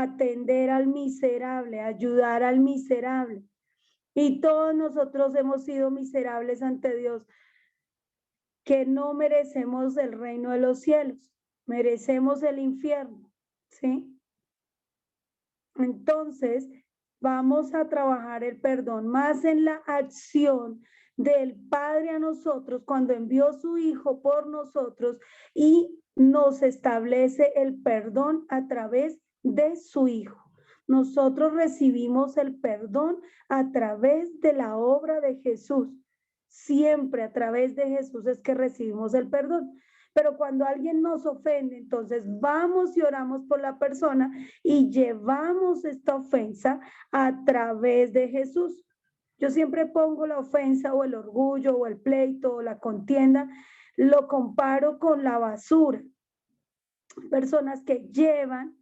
atender al miserable, ayudar al miserable. Y todos nosotros hemos sido miserables ante Dios, que no merecemos el reino de los cielos, merecemos el infierno, ¿sí? Entonces, vamos a trabajar el perdón más en la acción del Padre a nosotros cuando envió su Hijo por nosotros y nos establece el perdón a través de su Hijo. Nosotros recibimos el perdón a través de la obra de Jesús. Siempre a través de Jesús es que recibimos el perdón. Pero cuando alguien nos ofende, entonces vamos y oramos por la persona y llevamos esta ofensa a través de Jesús. Yo siempre pongo la ofensa o el orgullo o el pleito o la contienda, lo comparo con la basura. Personas que llevan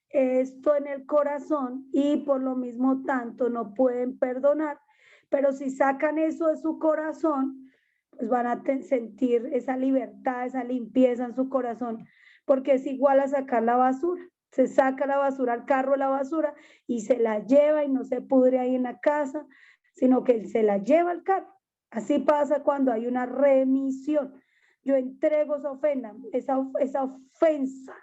esto en el corazón y por lo mismo tanto no pueden perdonar, pero si sacan eso de su corazón, pues van a sentir esa libertad, esa limpieza en su corazón, porque es igual a sacar la basura. Se saca la basura al carro de la basura y se la lleva y no se pudre ahí en la casa, sino que se la lleva al carro. Así pasa cuando hay una remisión. Yo entrego esa ofensa.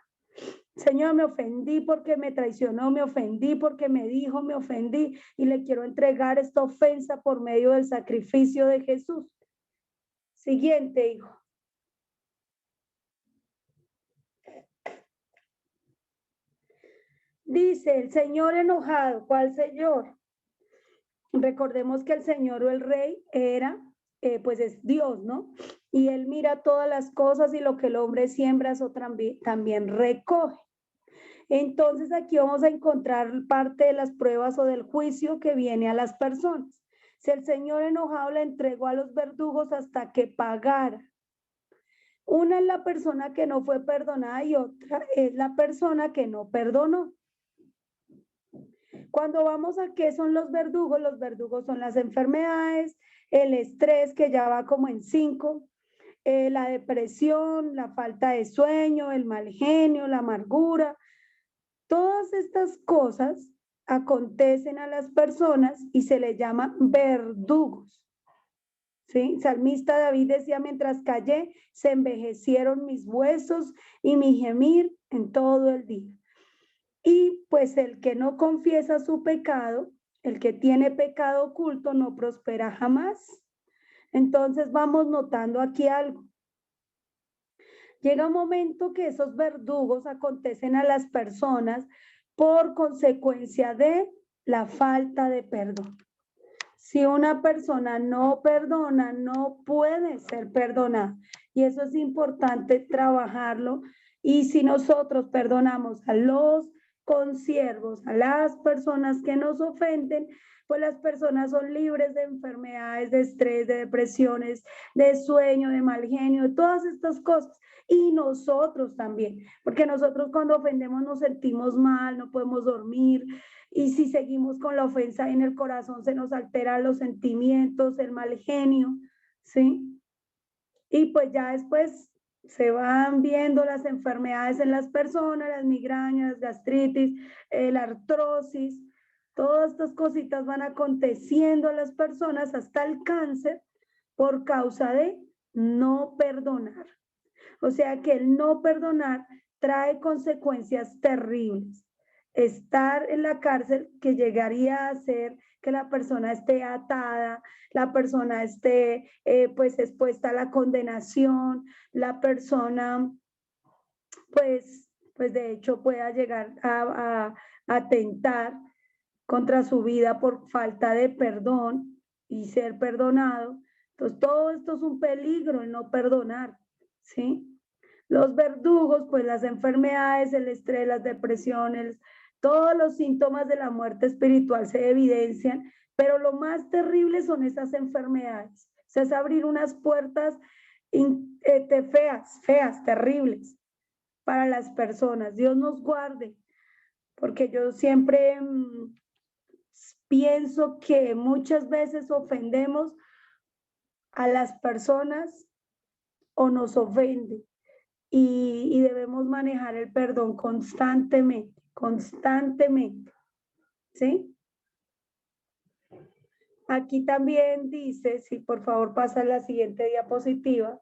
Señor, me ofendí porque me traicionó, me ofendí porque me dijo, me ofendí y le quiero entregar esta ofensa por medio del sacrificio de Jesús. Siguiente, hijo. Dice, el Señor enojado. ¿Cuál Señor? Recordemos que el Señor o el Rey era, pues es Dios, ¿no? Y Él mira todas las cosas y lo que el hombre siembra, eso también recoge. Entonces aquí vamos a encontrar parte de las pruebas o del juicio que viene a las personas. Si el Señor enojado le entregó a los verdugos hasta que pagara. Una es la persona que no fue perdonada y otra es la persona que no perdonó. Cuando vamos a qué son los verdugos son las enfermedades, el estrés que ya va como en 5, la depresión, la falta de sueño, el mal genio, la amargura. Todas estas cosas acontecen a las personas y se les llama verdugos. ¿Sí? Salmista David decía, mientras callé, se envejecieron mis huesos y mi gemir en todo el día. Y pues el que no confiesa su pecado, el que tiene pecado oculto, no prospera jamás. Entonces vamos notando aquí algo. Llega un momento que esos verdugos acontecen a las personas por consecuencia de la falta de perdón. Si una persona no perdona, no puede ser perdonada. Y eso es importante trabajarlo. Y si nosotros perdonamos a los consiervos, a las personas que nos ofenden, pues las personas son libres de enfermedades, de estrés, de depresiones, de sueño, de mal genio, de todas estas cosas. Y nosotros también, porque nosotros cuando ofendemos nos sentimos mal, no podemos dormir. Y si seguimos con la ofensa en el corazón, se nos alteran los sentimientos, el mal genio, ¿sí? Y pues ya después se van viendo las enfermedades en las personas, las migrañas, gastritis, la artrosis, todas estas cositas van aconteciendo a las personas hasta el cáncer por causa de no perdonar. O sea que el no perdonar trae consecuencias terribles. Estar en la cárcel que llegaría a hacer que la persona esté atada, la persona esté pues expuesta a la condenación, la persona pues de hecho pueda llegar a atentar contra su vida por falta de perdón y ser perdonado. Entonces todo esto es un peligro, el no perdonar, ¿sí? Los verdugos, pues las enfermedades, el estrés, las depresiones, todos los síntomas de la muerte espiritual se evidencian, pero lo más terrible son esas enfermedades. O sea, es abrir unas puertas feas, terribles para las personas. Dios nos guarde, porque yo siempre pienso que muchas veces ofendemos a las personas o nos ofenden y debemos manejar el perdón constantemente, constantemente, ¿sí? Aquí también dice, si por favor pasa a la siguiente diapositiva,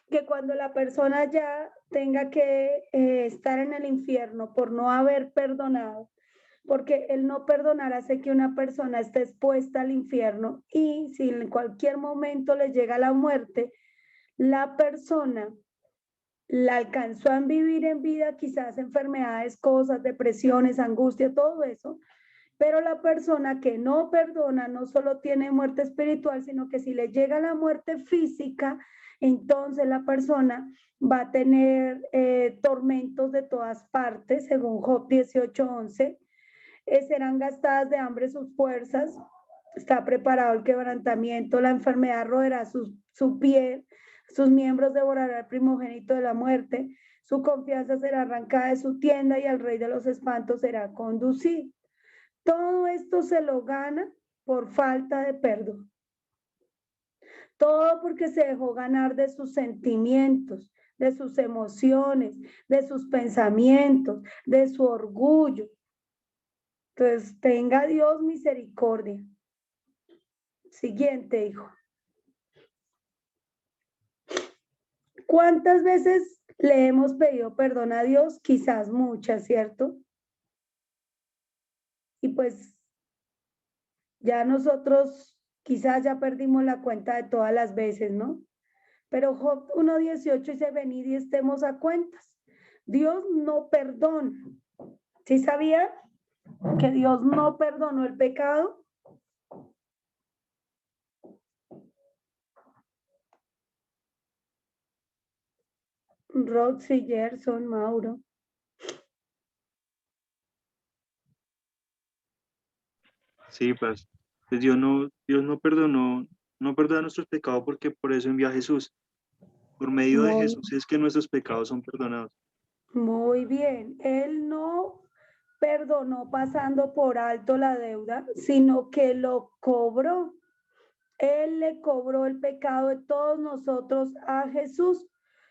que cuando la persona ya tenga que estar en el infierno por no haber perdonado, porque el no perdonar hace que una persona esté expuesta al infierno, y si en cualquier momento le llega la muerte, la persona la alcanzó a vivir en vida quizás enfermedades, cosas, depresiones, angustia, todo eso, pero la persona que no perdona no solo tiene muerte espiritual, sino que si le llega la muerte física, entonces la persona va a tener tormentos de todas partes, según Job 18:11. Serán gastadas de hambre sus fuerzas, está preparado el quebrantamiento, la enfermedad roerá su piel, sus miembros devorará el primogénito de la muerte, su confianza será arrancada de su tienda y al rey de los espantos será conducido. Todo esto se lo gana por falta de perdón. Todo porque se dejó ganar de sus sentimientos, de sus emociones, de sus pensamientos, de su orgullo. Entonces, tenga Dios misericordia. Siguiente, hijo. ¿Cuántas veces le hemos pedido perdón a Dios? Quizás muchas, ¿cierto? Y pues ya nosotros quizás ya perdimos la cuenta de todas las veces, ¿no? Pero Job 1:18 dice, venid y estemos a cuentas. Dios no perdona. ¿Sí sabía que Dios no perdonó el pecado? Roxy, Gerson, Mauro. Sí, pues Dios no perdona nuestros pecados, porque por eso envió a Jesús. Por medio de Jesús es que nuestros pecados son perdonados. Muy bien. Él no perdonó pasando por alto la deuda, sino que lo cobró. Él le cobró el pecado de todos nosotros a Jesús.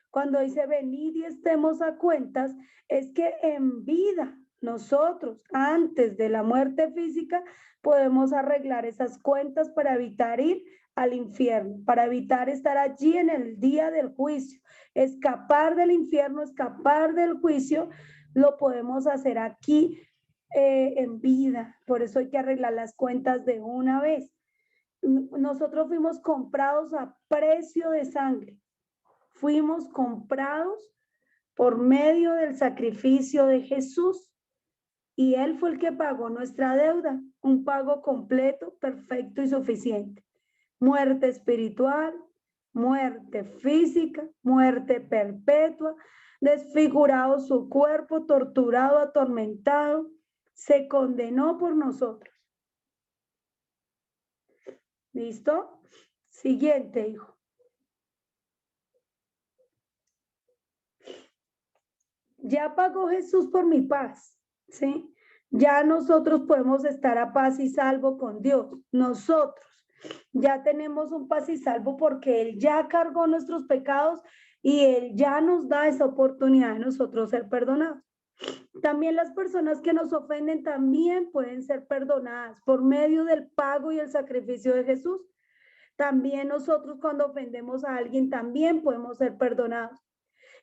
Cuando dice venid y estemos a cuentas, es que en vida nosotros, antes de la muerte física, podemos arreglar esas cuentas para evitar ir al infierno, para evitar estar allí en el día del juicio. Escapar del infierno, escapar del juicio, lo podemos hacer aquí en vida. Por eso hay que arreglar las cuentas de una vez. Nosotros fuimos comprados a precio de sangre. Fuimos comprados por medio del sacrificio de Jesús. Y Él fue el que pagó nuestra deuda. Un pago completo, perfecto y suficiente. Muerte espiritual, muerte física, muerte perpetua, desfigurado su cuerpo, torturado, atormentado. Se condenó por nosotros. ¿Listo? Siguiente, hijo. Ya pagó Jesús por mi paz, ¿sí? Ya nosotros podemos estar a paz y salvo con Dios. Nosotros ya tenemos un paz y salvo porque Él ya cargó nuestros pecados y Él ya nos da esa oportunidad de nosotros ser perdonados. También las personas que nos ofenden también pueden ser perdonadas por medio del pago y el sacrificio de Jesús. También nosotros cuando ofendemos a alguien también podemos ser perdonados.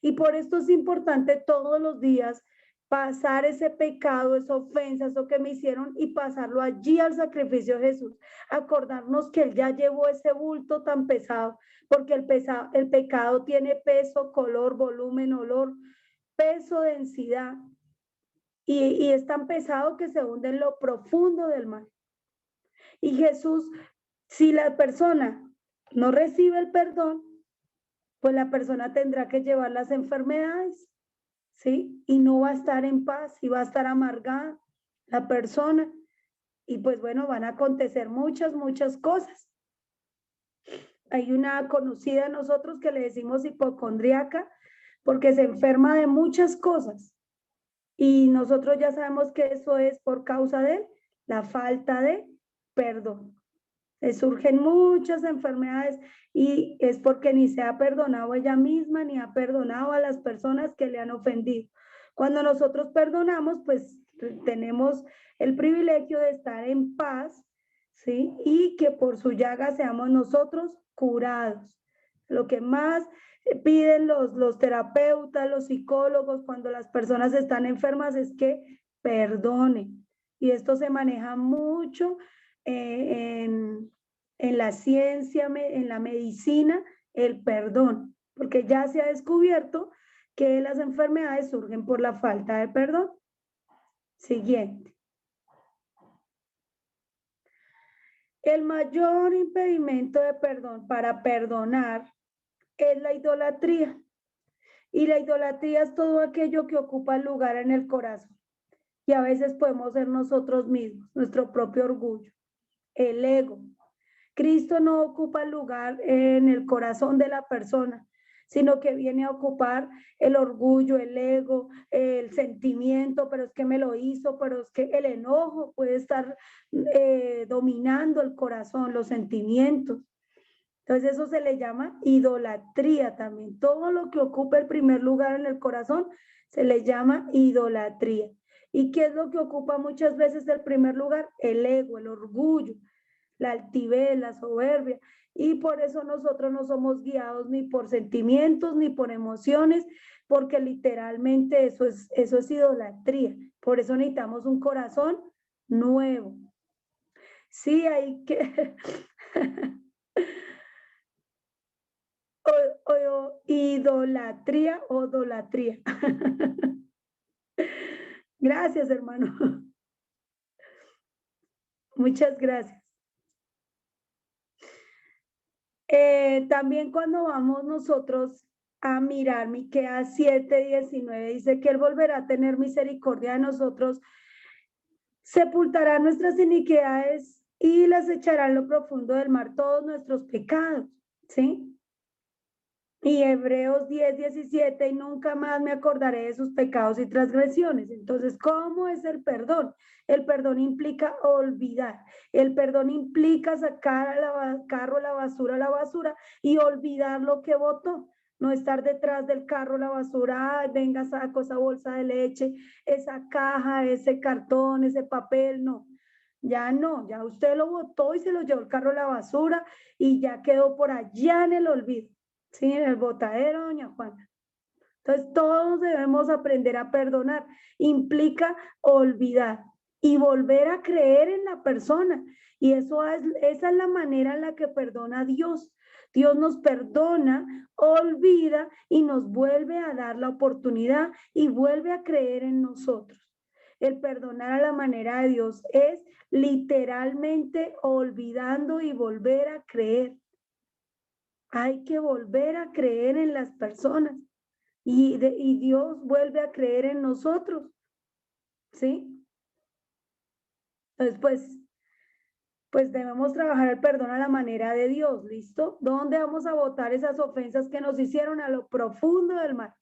Y por esto es importante todos los días pasar ese pecado, esa ofensa, eso que me hicieron, y pasarlo allí al sacrificio de Jesús. Acordarnos que Él ya llevó ese bulto tan pesado, porque el pecado tiene peso, color, volumen, olor, peso, densidad. Y es tan pesado que se hunde en lo profundo del mar. Y Jesús, si la persona no recibe el perdón, pues la persona tendrá que llevar las enfermedades, ¿sí? Y no va a estar en paz y va a estar amargada la persona. Y pues bueno, van a acontecer muchas cosas. Hay una conocida de nosotros que le decimos hipocondríaca porque se enferma de muchas cosas. Y nosotros ya sabemos que eso es por causa de la falta de perdón. Le surgen muchas enfermedades y es porque ni se ha perdonado ella misma, ni ha perdonado a las personas que le han ofendido. Cuando nosotros perdonamos, pues tenemos el privilegio de estar en paz, ¿sí? Y que por su llaga seamos nosotros curados. Lo que más piden los terapeutas, los psicólogos, cuando las personas están enfermas es que perdonen. Y esto se maneja mucho en la ciencia, en la medicina, el perdón, porque ya se ha descubierto que las enfermedades surgen por la falta de perdón. Siguiente. El mayor impedimento de perdón para perdonar es la idolatría. Y la idolatría es todo aquello que ocupa lugar en el corazón. Y a veces podemos ser nosotros mismos, nuestro propio orgullo, el ego. Cristo no ocupa lugar en el corazón de la persona, sino que viene a ocupar el orgullo, el ego, el sentimiento, pero es que me lo hizo, pero es que el enojo puede estar dominando el corazón, los sentimientos. Entonces eso se le llama idolatría también. Todo lo que ocupa el primer lugar en el corazón se le llama idolatría. ¿Y qué es lo que ocupa muchas veces el primer lugar? El ego, el orgullo, la altivez, la soberbia. Y por eso nosotros no somos guiados ni por sentimientos ni por emociones, porque literalmente eso es idolatría. Por eso necesitamos un corazón nuevo. Sí, hay que... idolatría o idolatría. Gracias, hermano. Muchas gracias. También cuando vamos nosotros a mirar Miqueas 7:19, dice que Él volverá a tener misericordia de nosotros, sepultará nuestras iniquidades y las echará en lo profundo del mar todos nuestros pecados, ¿sí? Y Hebreos 10:17, y nunca más me acordaré de sus pecados y transgresiones. Entonces, ¿cómo es el perdón? El perdón implica olvidar. El perdón implica sacar al carro la basura y olvidar lo que botó. No estar detrás del carro la basura, venga, saco esa bolsa de leche, esa caja, ese cartón, ese papel, no. Ya no, ya usted lo botó y se lo llevó el carro a la basura y ya quedó por allá en el olvido. Sí, en el botadero, doña Juana. Entonces, todos debemos aprender a perdonar. Implica olvidar y volver a creer en la persona. Y esa es la manera en la que perdona Dios. Dios nos perdona, olvida y nos vuelve a dar la oportunidad y vuelve a creer en nosotros. El perdonar a la manera de Dios es literalmente olvidando y volver a creer. Hay que volver a creer en las personas y Dios vuelve a creer en nosotros, ¿sí? Entonces, pues debemos trabajar el perdón a la manera de Dios, ¿listo? ¿Dónde vamos a botar esas ofensas que nos hicieron? A lo profundo del mar,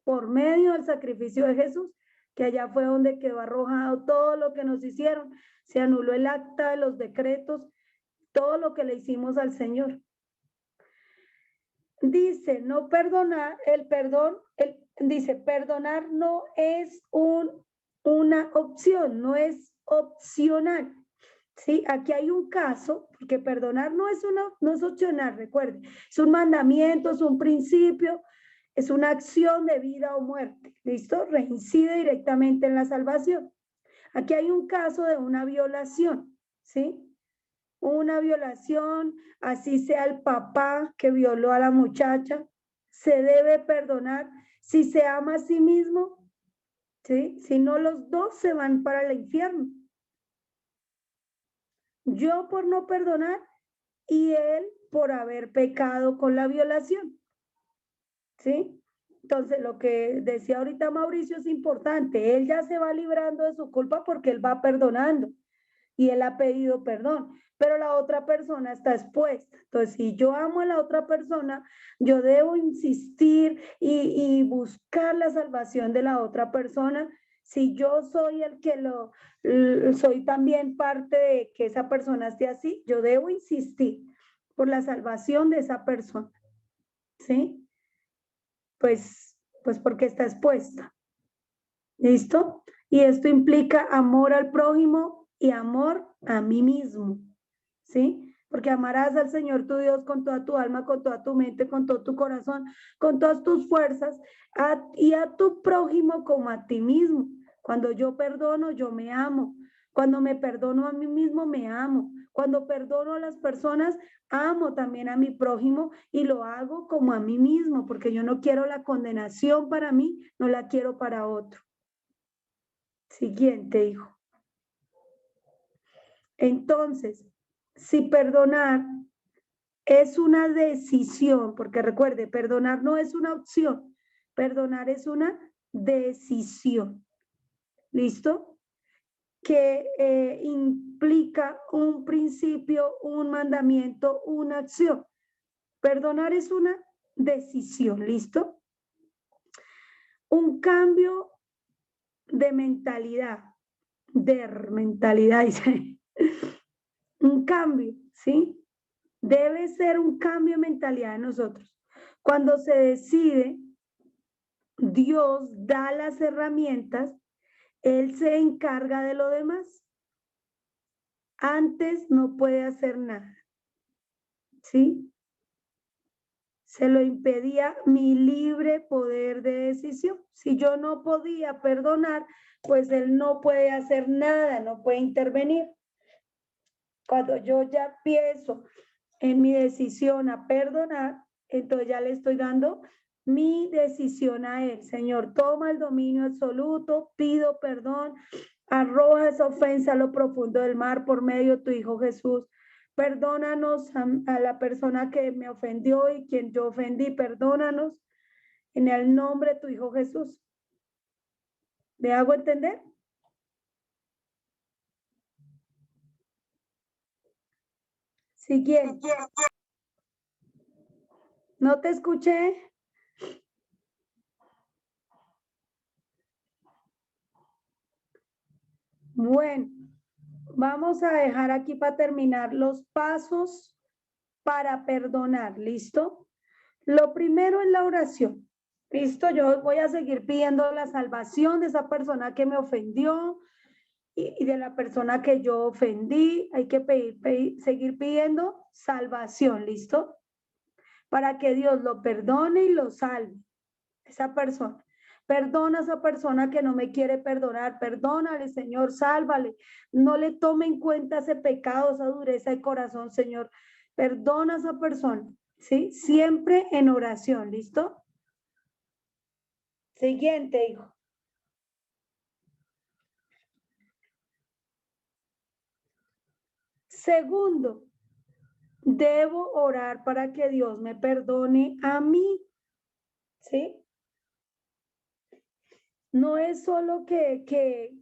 por medio del sacrificio de Jesús, que allá fue donde quedó arrojado todo lo que nos hicieron. Se anuló el acta de los decretos, todo lo que le hicimos al Señor. Dice, no perdonar, dice, perdonar no es una opción, no es opcional. ¿Sí? Aquí hay un caso, porque perdonar no es opcional, recuerde, es un mandamiento, es un principio, es una acción de vida o muerte, ¿listo? Reincide directamente en la salvación. Aquí hay un caso de una violación, ¿sí? Una violación, así sea el papá que violó a la muchacha, se debe perdonar si se ama a sí mismo, ¿sí? Si no, los dos se van para el infierno. Yo por no perdonar y él por haber pecado con la violación, ¿sí? Entonces, lo que decía ahorita Mauricio es importante. Él ya se va librando de su culpa porque él va perdonando y él ha pedido perdón, pero la otra persona está expuesta. Entonces, si yo amo a la otra persona, yo debo insistir y buscar la salvación de la otra persona Si yo soy el que soy también parte de que esa persona esté así, yo debo insistir por la salvación de esa persona, ¿sí? Pues porque está expuesta. ¿Listo? Y esto implica amor al prójimo y amor a mí mismo, ¿sí? Porque amarás al Señor tu Dios con toda tu alma, con toda tu mente, con todo tu corazón, con todas tus fuerzas, y a tu prójimo como a ti mismo. Cuando yo perdono, yo me amo. Cuando me perdono a mí mismo, me amo. Cuando perdono a las personas, amo también a mi prójimo y lo hago como a mí mismo, porque yo no quiero la condenación para mí, no la quiero para otro. Siguiente, hijo. Entonces, si perdonar es una decisión, porque recuerde, perdonar no es una opción, perdonar es una decisión. ¿Listo? Que implica un principio, un mandamiento, una acción. Perdonar es una decisión. ¿Listo? Un cambio de mentalidad, dice. Un cambio, ¿sí? Debe ser un cambio de mentalidad de nosotros. Cuando se decide, Dios da las herramientas, Él se encarga de lo demás. Antes no puede hacer nada, ¿sí? Se lo impedía mi libre poder de decisión. Si yo no podía perdonar, pues Él no puede hacer nada, no puede intervenir. Cuando yo ya pienso en mi decisión a perdonar, entonces ya le estoy dando mi decisión a Él. Señor, toma el dominio absoluto, pido perdón, arroja esa ofensa a lo profundo del mar por medio de tu Hijo Jesús. Perdónanos a la persona que me ofendió y quien yo ofendí, perdónanos en el nombre de tu Hijo Jesús. ¿Me hago entender? Siguiente. ¿No te escuché? Bueno, vamos a dejar aquí para terminar los pasos para perdonar, ¿listo? Lo primero es la oración, ¿listo? Yo voy a seguir pidiendo la salvación de esa persona que me ofendió y de la persona que yo ofendí. Hay que seguir pidiendo salvación, ¿listo? Para que Dios lo perdone y lo salve, esa persona. Perdona a esa persona que no me quiere perdonar. Perdónale, Señor, sálvale. No le tome en cuenta ese pecado, esa dureza de corazón, Señor. Perdona a esa persona, ¿sí? Siempre en oración, ¿listo? Siguiente, hijo. Segundo, debo orar para que Dios me perdone a mí, ¿sí? No es solo que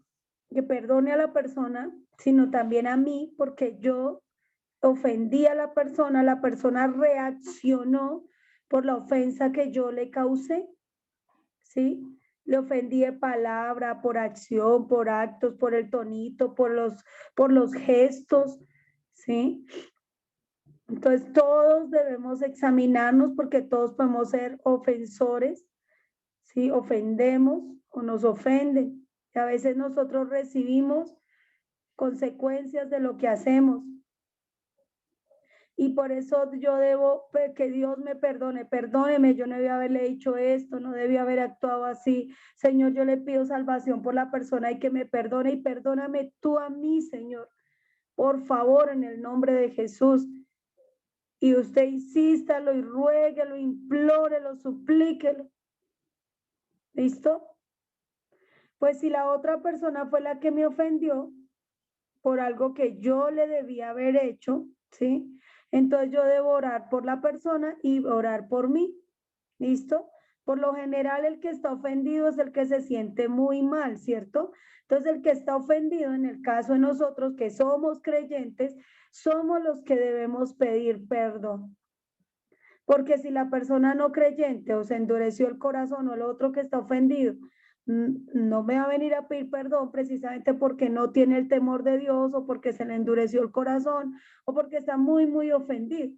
perdone a la persona, sino también a mí, porque yo ofendí a la persona reaccionó por la ofensa que yo le causé, ¿sí? Le ofendí de palabra, por acción, por actos, por el tonito, por los gestos, ¿sí? Entonces todos debemos examinarnos porque todos podemos ser ofensores, ¿sí? Ofendemos o nos ofenden. Y a veces nosotros recibimos consecuencias de lo que hacemos. Y por eso yo debo que Dios me perdone, perdóneme, yo no debí haberle dicho esto, no debí haber actuado así. Señor, yo le pido salvación por la persona y que me perdone y perdóname tú a mí, Señor. Por favor, en el nombre de Jesús. Y usted insístalo y ruéguelo, implórelo, suplíquelo. ¿Listo? Pues si la otra persona fue la que me ofendió por algo que yo le debía haber hecho, ¿sí? Entonces yo debo orar por la persona y orar por mí. ¿Listo? Por lo general el que está ofendido es el que se siente muy mal, ¿cierto? Entonces el que está ofendido, en el caso de nosotros que somos creyentes, somos los que debemos pedir perdón. Porque si la persona no creyente o se endureció el corazón o el otro que está ofendido no me va a venir a pedir perdón precisamente porque no tiene el temor de Dios o porque se le endureció el corazón o porque está muy, muy ofendido.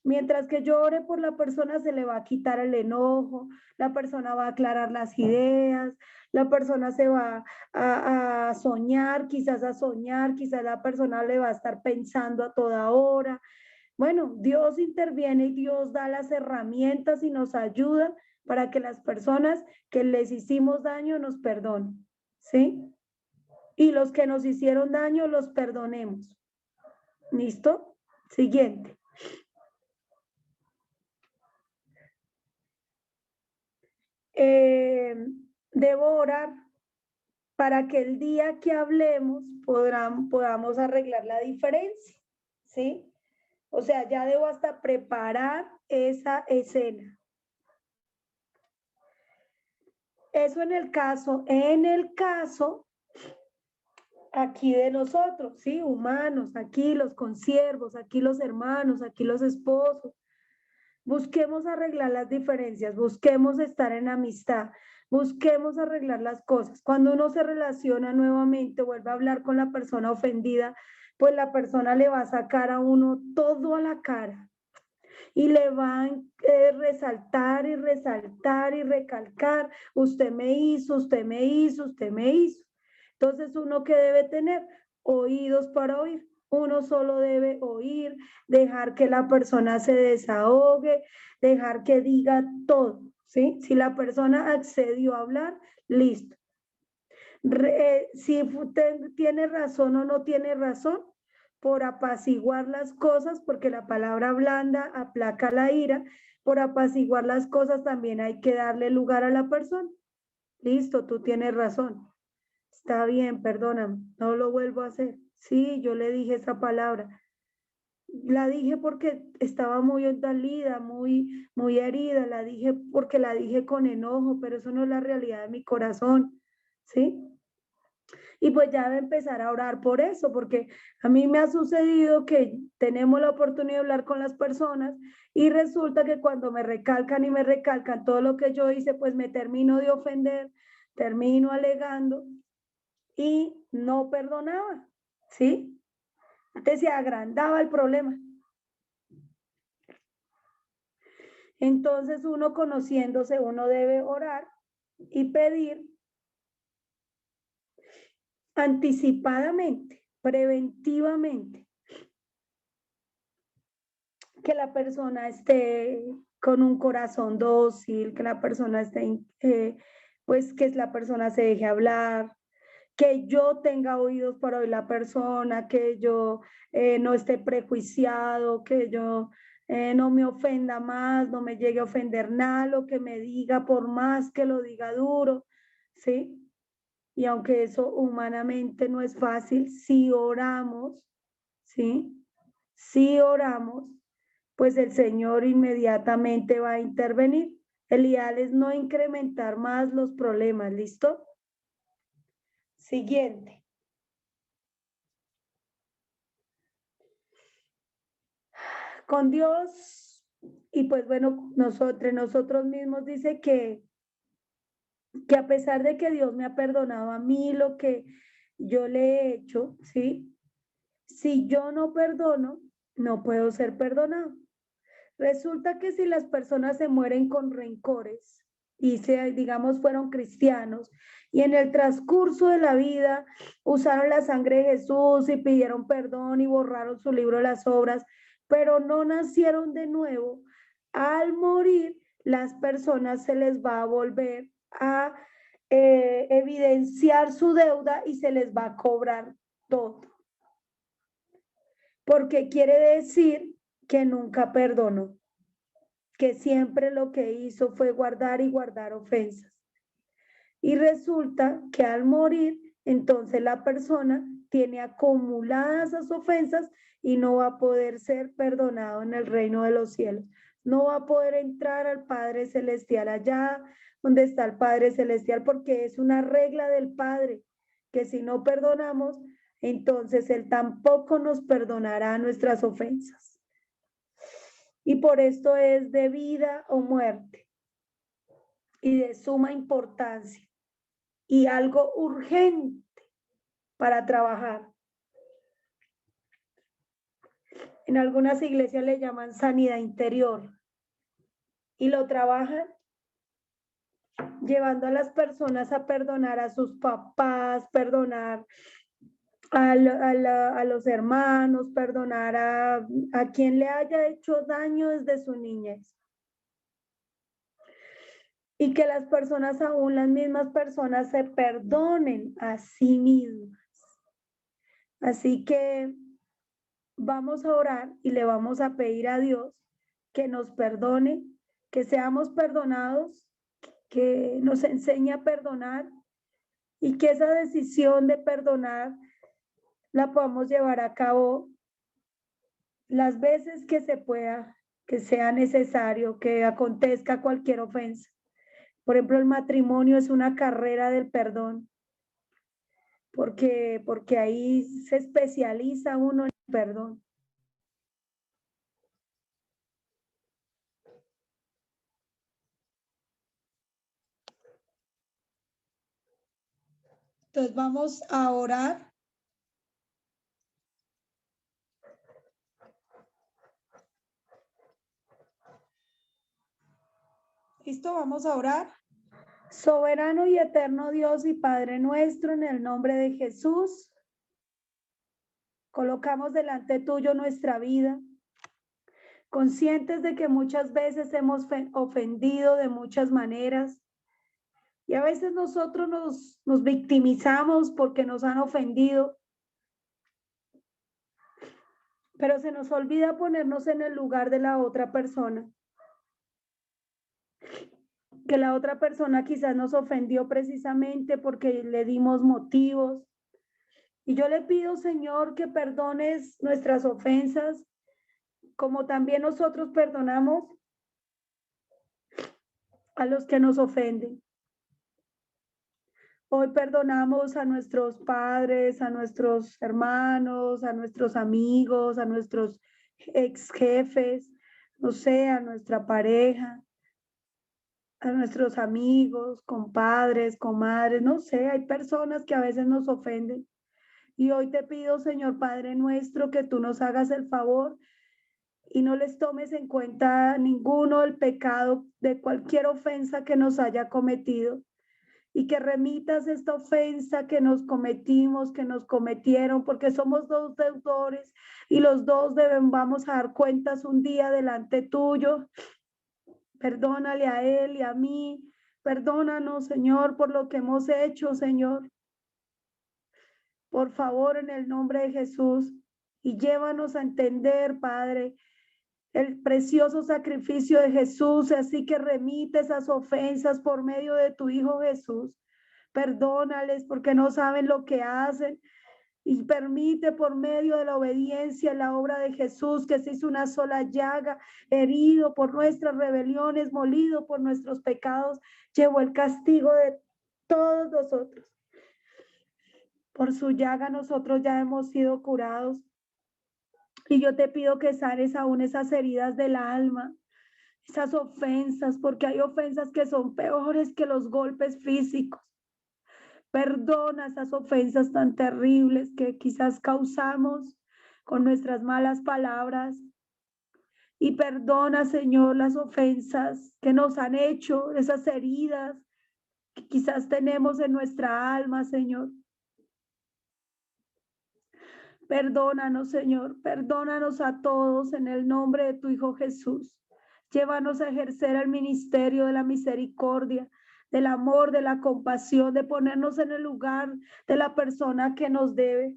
Mientras que yo ore por la persona, se le va a quitar el enojo, la persona va a aclarar las ideas, la persona se va a soñar, quizás la persona le va a estar pensando a toda hora. Bueno, Dios interviene y Dios da las herramientas y nos ayuda para que las personas que les hicimos daño nos perdonen, ¿sí? Y los que nos hicieron daño los perdonemos. ¿Listo? Siguiente. Debo orar para que el día que hablemos podamos arreglar la diferencia, ¿sí? O sea, ya debo hasta preparar esa escena. Eso en el caso aquí de nosotros, ¿sí? Humanos, aquí los consiervos, aquí los hermanos, aquí los esposos. Busquemos arreglar las diferencias, busquemos estar en amistad, busquemos arreglar las cosas. Cuando uno se relaciona nuevamente, vuelve a hablar con la persona ofendida, pues la persona le va a sacar a uno todo a la cara y le van a resaltar y resaltar y recalcar, usted me hizo, usted me hizo, usted me hizo. Entonces, ¿uno qué debe tener? Oídos para oír. Uno solo debe oír, dejar que la persona se desahogue, dejar que diga todo, ¿sí? Si la persona accedió a hablar, listo. Si usted tiene razón o no tiene razón, por apaciguar las cosas, porque la palabra blanda aplaca la ira, por apaciguar las cosas también hay que darle lugar a la persona. Listo, tú tienes razón. Está bien, perdóname, no lo vuelvo a hacer. Sí, yo le dije esa palabra. La dije porque estaba muy dolida, muy, muy herida. La dije porque la dije con enojo, pero eso no es la realidad de mi corazón. ¿Sí? Y pues ya de empezar a orar por eso, porque a mí me ha sucedido que tenemos la oportunidad de hablar con las personas y resulta que cuando me recalcan y me recalcan todo lo que yo hice, pues me termino de ofender, termino alegando y no perdonaba, ¿sí? Antes se agrandaba el problema. Entonces uno conociéndose, uno debe orar y pedir anticipadamente, preventivamente, que la persona esté con un corazón dócil, que la persona esté, pues que la persona se deje hablar, que yo tenga oídos para oír la persona, que yo no esté prejuiciado, que yo no me ofenda más, no me llegue a ofender nada, lo que me diga, por más que lo diga duro, ¿sí? Y aunque eso humanamente no es fácil, si oramos, ¿sí? Si oramos, pues el Señor inmediatamente va a intervenir. El ideal es no incrementar más los problemas, ¿listo? Siguiente. Con Dios, y pues bueno, nosotros mismos dice que a pesar de que Dios me ha perdonado a mí lo que yo le he hecho, ¿sí? Si yo no perdono, no puedo ser perdonado. Resulta que si las personas se mueren con rencores y digamos, fueron cristianos y en el transcurso de la vida usaron la sangre de Jesús y pidieron perdón y borraron su libro de las obras, pero no nacieron de nuevo, al morir las personas se les va a volver a evidenciar su deuda y se les va a cobrar todo. Porque quiere decir que nunca perdonó, que siempre lo que hizo fue guardar y guardar ofensas. Y resulta que al morir, entonces la persona tiene acumuladas esas ofensas y no va a poder ser perdonado en el reino de los cielos. No va a poder entrar al Padre Celestial allá donde está el Padre Celestial, porque es una regla del Padre, que si no perdonamos, entonces Él tampoco nos perdonará nuestras ofensas. Y por esto es de vida o muerte y de suma importancia y algo urgente para trabajar. En algunas iglesias le llaman sanidad interior y lo trabajan llevando a las personas a perdonar a sus papás, perdonar a los hermanos, perdonar a quien le haya hecho daño desde su niñez. Y que las personas, aún las mismas personas, se perdonen a sí mismas. Así que vamos a orar y le vamos a pedir a Dios que nos perdone, que seamos perdonados, que nos enseñe a perdonar y que esa decisión de perdonar la podamos llevar a cabo las veces que se pueda, que sea necesario, que acontezca cualquier ofensa. Por ejemplo, el matrimonio es una carrera del perdón, porque ahí se especializa uno en el perdón. Entonces vamos a orar. ¿Listo? Vamos a orar. Soberano y eterno Dios y Padre nuestro, en el nombre de Jesús, colocamos delante tuyo nuestra vida, conscientes de que muchas veces hemos ofendido de muchas maneras y a veces nosotros nos victimizamos porque nos han ofendido, pero se nos olvida ponernos en el lugar de la otra persona. Que la otra persona quizás nos ofendió precisamente porque le dimos motivos. Y yo le pido, Señor, que perdones nuestras ofensas, como también nosotros perdonamos a los que nos ofenden. Hoy perdonamos a nuestros padres, a nuestros hermanos, a nuestros amigos, a nuestros ex jefes, no sé, a nuestra pareja, a nuestros amigos, compadres, comadres, no sé, hay personas que a veces nos ofenden. Y hoy te pido, Señor Padre nuestro, que tú nos hagas el favor y no les tomes en cuenta ninguno del pecado, de cualquier ofensa que nos haya cometido, y que remitas esta ofensa que nos cometimos, que nos cometieron, porque somos dos deudores y los dos vamos a dar cuentas un día delante tuyo. Perdónale a él y a mí. Perdónanos, Señor, por lo que hemos hecho, Señor. Por favor, en el nombre de Jesús, y llévanos a entender, Padre, el precioso sacrificio de Jesús, así que remite esas ofensas por medio de tu Hijo Jesús. Perdónales porque no saben lo que hacen. Y permite por medio de la obediencia la obra de Jesús, que se hizo una sola llaga, herido por nuestras rebeliones, molido por nuestros pecados, llevó el castigo de todos nosotros. Por su llaga nosotros ya hemos sido curados. Y yo te pido que sanes aún esas heridas del alma, esas ofensas, porque hay ofensas que son peores que los golpes físicos. Perdona esas ofensas tan terribles que quizás causamos con nuestras malas palabras. Y perdona, Señor, las ofensas que nos han hecho, esas heridas que quizás tenemos en nuestra alma, Señor. Perdónanos, Señor, perdónanos a todos en el nombre de tu Hijo Jesús. Llévanos a ejercer el ministerio de la misericordia, del amor, de la compasión, de ponernos en el lugar de la persona que nos debe.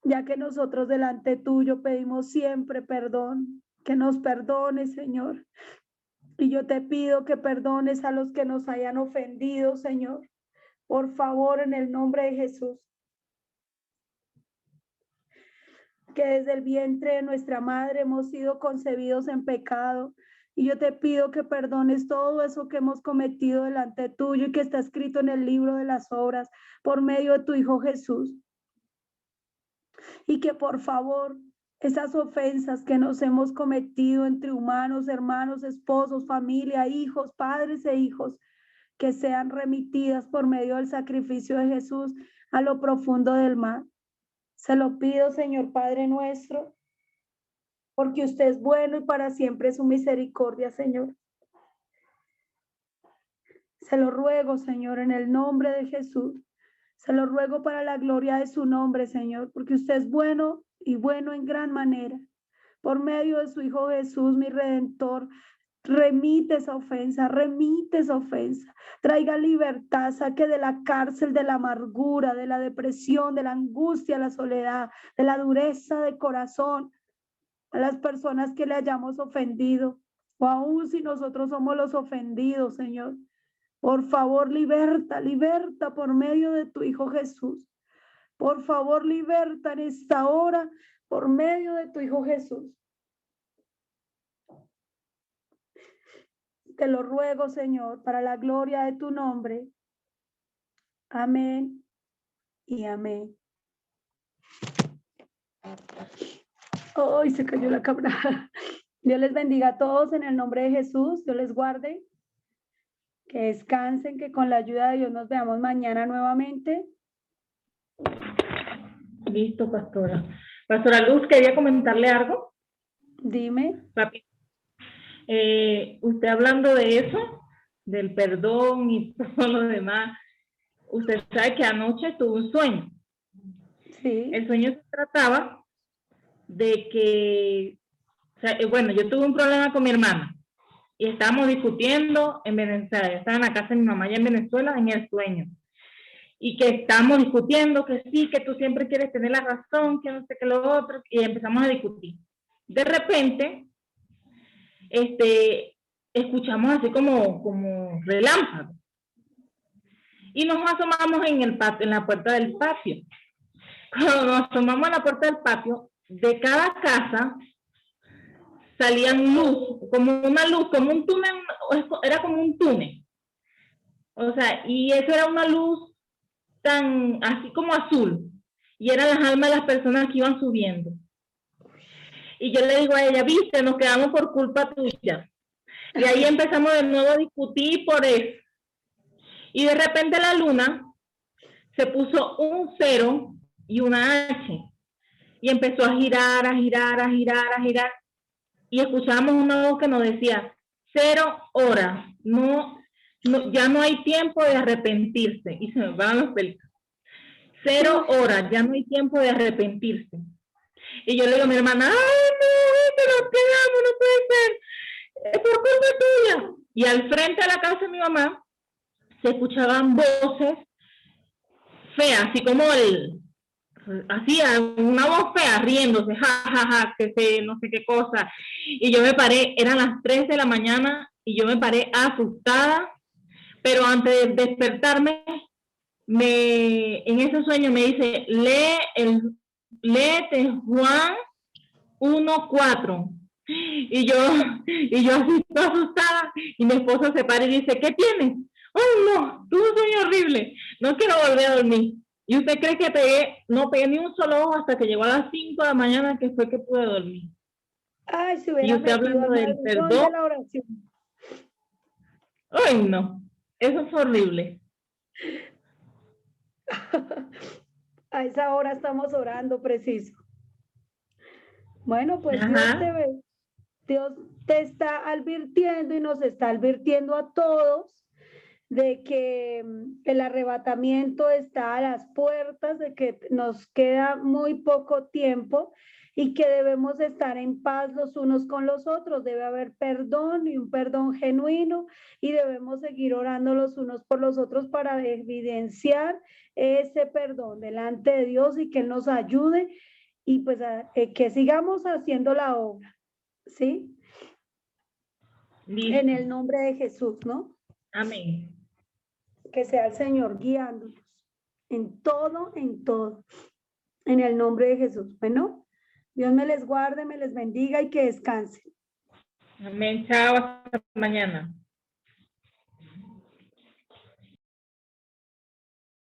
Ya que nosotros delante tuyo pedimos siempre perdón, que nos perdones, Señor. Y yo te pido que perdones a los que nos hayan ofendido, Señor. Por favor, en el nombre de Jesús. Que desde el vientre de nuestra madre hemos sido concebidos en pecado. Y yo te pido que perdones todo eso que hemos cometido delante tuyo y que está escrito en el libro de las obras por medio de tu Hijo Jesús. Y que por favor esas ofensas que nos hemos cometido entre humanos, hermanos, esposos, familia, hijos, padres e hijos, que sean remitidas por medio del sacrificio de Jesús a lo profundo del mar. Se lo pido, Señor Padre nuestro, porque usted es bueno y para siempre su misericordia, Señor. Se lo ruego, Señor, en el nombre de Jesús. Se lo ruego para la gloria de su nombre, Señor, porque usted es bueno y bueno en gran manera. Por medio de su Hijo Jesús, mi Redentor, remite esa ofensa, remite esa ofensa. Traiga libertad, saque de la cárcel, de la amargura, de la depresión, de la angustia, la soledad, de la dureza de corazón a las personas que le hayamos ofendido, o aún si nosotros somos los ofendidos, Señor. Por favor, liberta, liberta por medio de tu Hijo Jesús. Por favor, liberta en esta hora por medio de tu Hijo Jesús. Te lo ruego, Señor, para la gloria de tu nombre. Amén y amén. ¡Ay, se cayó la cámara! Dios les bendiga a todos en el nombre de Jesús. Dios les guarde. Que descansen, que con la ayuda de Dios nos veamos mañana nuevamente. Listo, pastora. Pastora Luz, quería comentarle algo. Dime. Rápido. Usted hablando de eso, del perdón y todo lo demás, usted sabe que anoche tuve un sueño. Sí. El sueño se trataba de que, o sea, bueno, yo tuve un problema con mi hermana y estábamos discutiendo en Venezuela. Yo estaba en la casa de mi mamá allá en Venezuela en el sueño. Y que estábamos discutiendo que sí, que tú siempre quieres tener la razón, que no sé qué lo otro, y empezamos a discutir. De repente, escuchamos así como relámpagos. Y nos asomamos en la puerta del patio. Cuando nos asomamos a la puerta del patio, de cada casa salían luz, como una luz, como un túnel, era como un túnel. O sea, y eso era una luz tan así como azul. Y eran las almas de las personas que iban subiendo. Y yo le digo a ella, viste, nos quedamos por culpa tuya. Y ahí empezamos de nuevo a discutir por eso. Y de repente la luna se puso un 0 y una H. Y empezó a girar, a girar, a girar, a girar. Y escuchábamos una voz que nos decía, 0 horas, ya no hay tiempo de arrepentirse. Y se me van los pelos. 0 horas, ya no hay tiempo de arrepentirse. Y yo le digo a mi hermana, ay, no, que nos quedamos, no puede ser, es por culpa tuya. Y al frente de la casa de mi mamá se escuchaban voces feas, así como hacía una voz fea, riéndose, jajaja, que sé, no sé qué cosa. Y yo me paré, eran las 3 de la mañana, y yo me paré asustada, pero antes de despertarme, en ese sueño me dice, léete Juan 1:4. Y yo así toda asustada, y mi esposo se para y dice, ¿qué tienes? Oh, no, tuve un sueño horrible, no quiero volver a dormir. ¿Y usted cree que no pegué ni un solo ojo hasta que llegó a las 5 de la mañana, que fue que pude dormir? Ay, si Y hubiera usted metido hablando al del madrugón perdón, de la oración. ay no, eso fue horrible. A esa hora estamos orando, preciso. Bueno, pues Dios Ajá. te ve. Dios te está advirtiendo y nos está advirtiendo a todos de que el arrebatamiento está a las puertas, de que nos queda muy poco tiempo y que debemos estar en paz los unos con los otros. Debe haber perdón y un perdón genuino, y debemos seguir orando los unos por los otros para evidenciar ese perdón delante de Dios, y que Él nos ayude y pues que sigamos haciendo la obra, ¿sí? Listo. En el nombre de Jesús, ¿no? Amén. Que sea el Señor guiándonos en todo, en el nombre de Jesús. Bueno, Dios me les guarde, me les bendiga y que descansen. Amén. Chao, hasta mañana.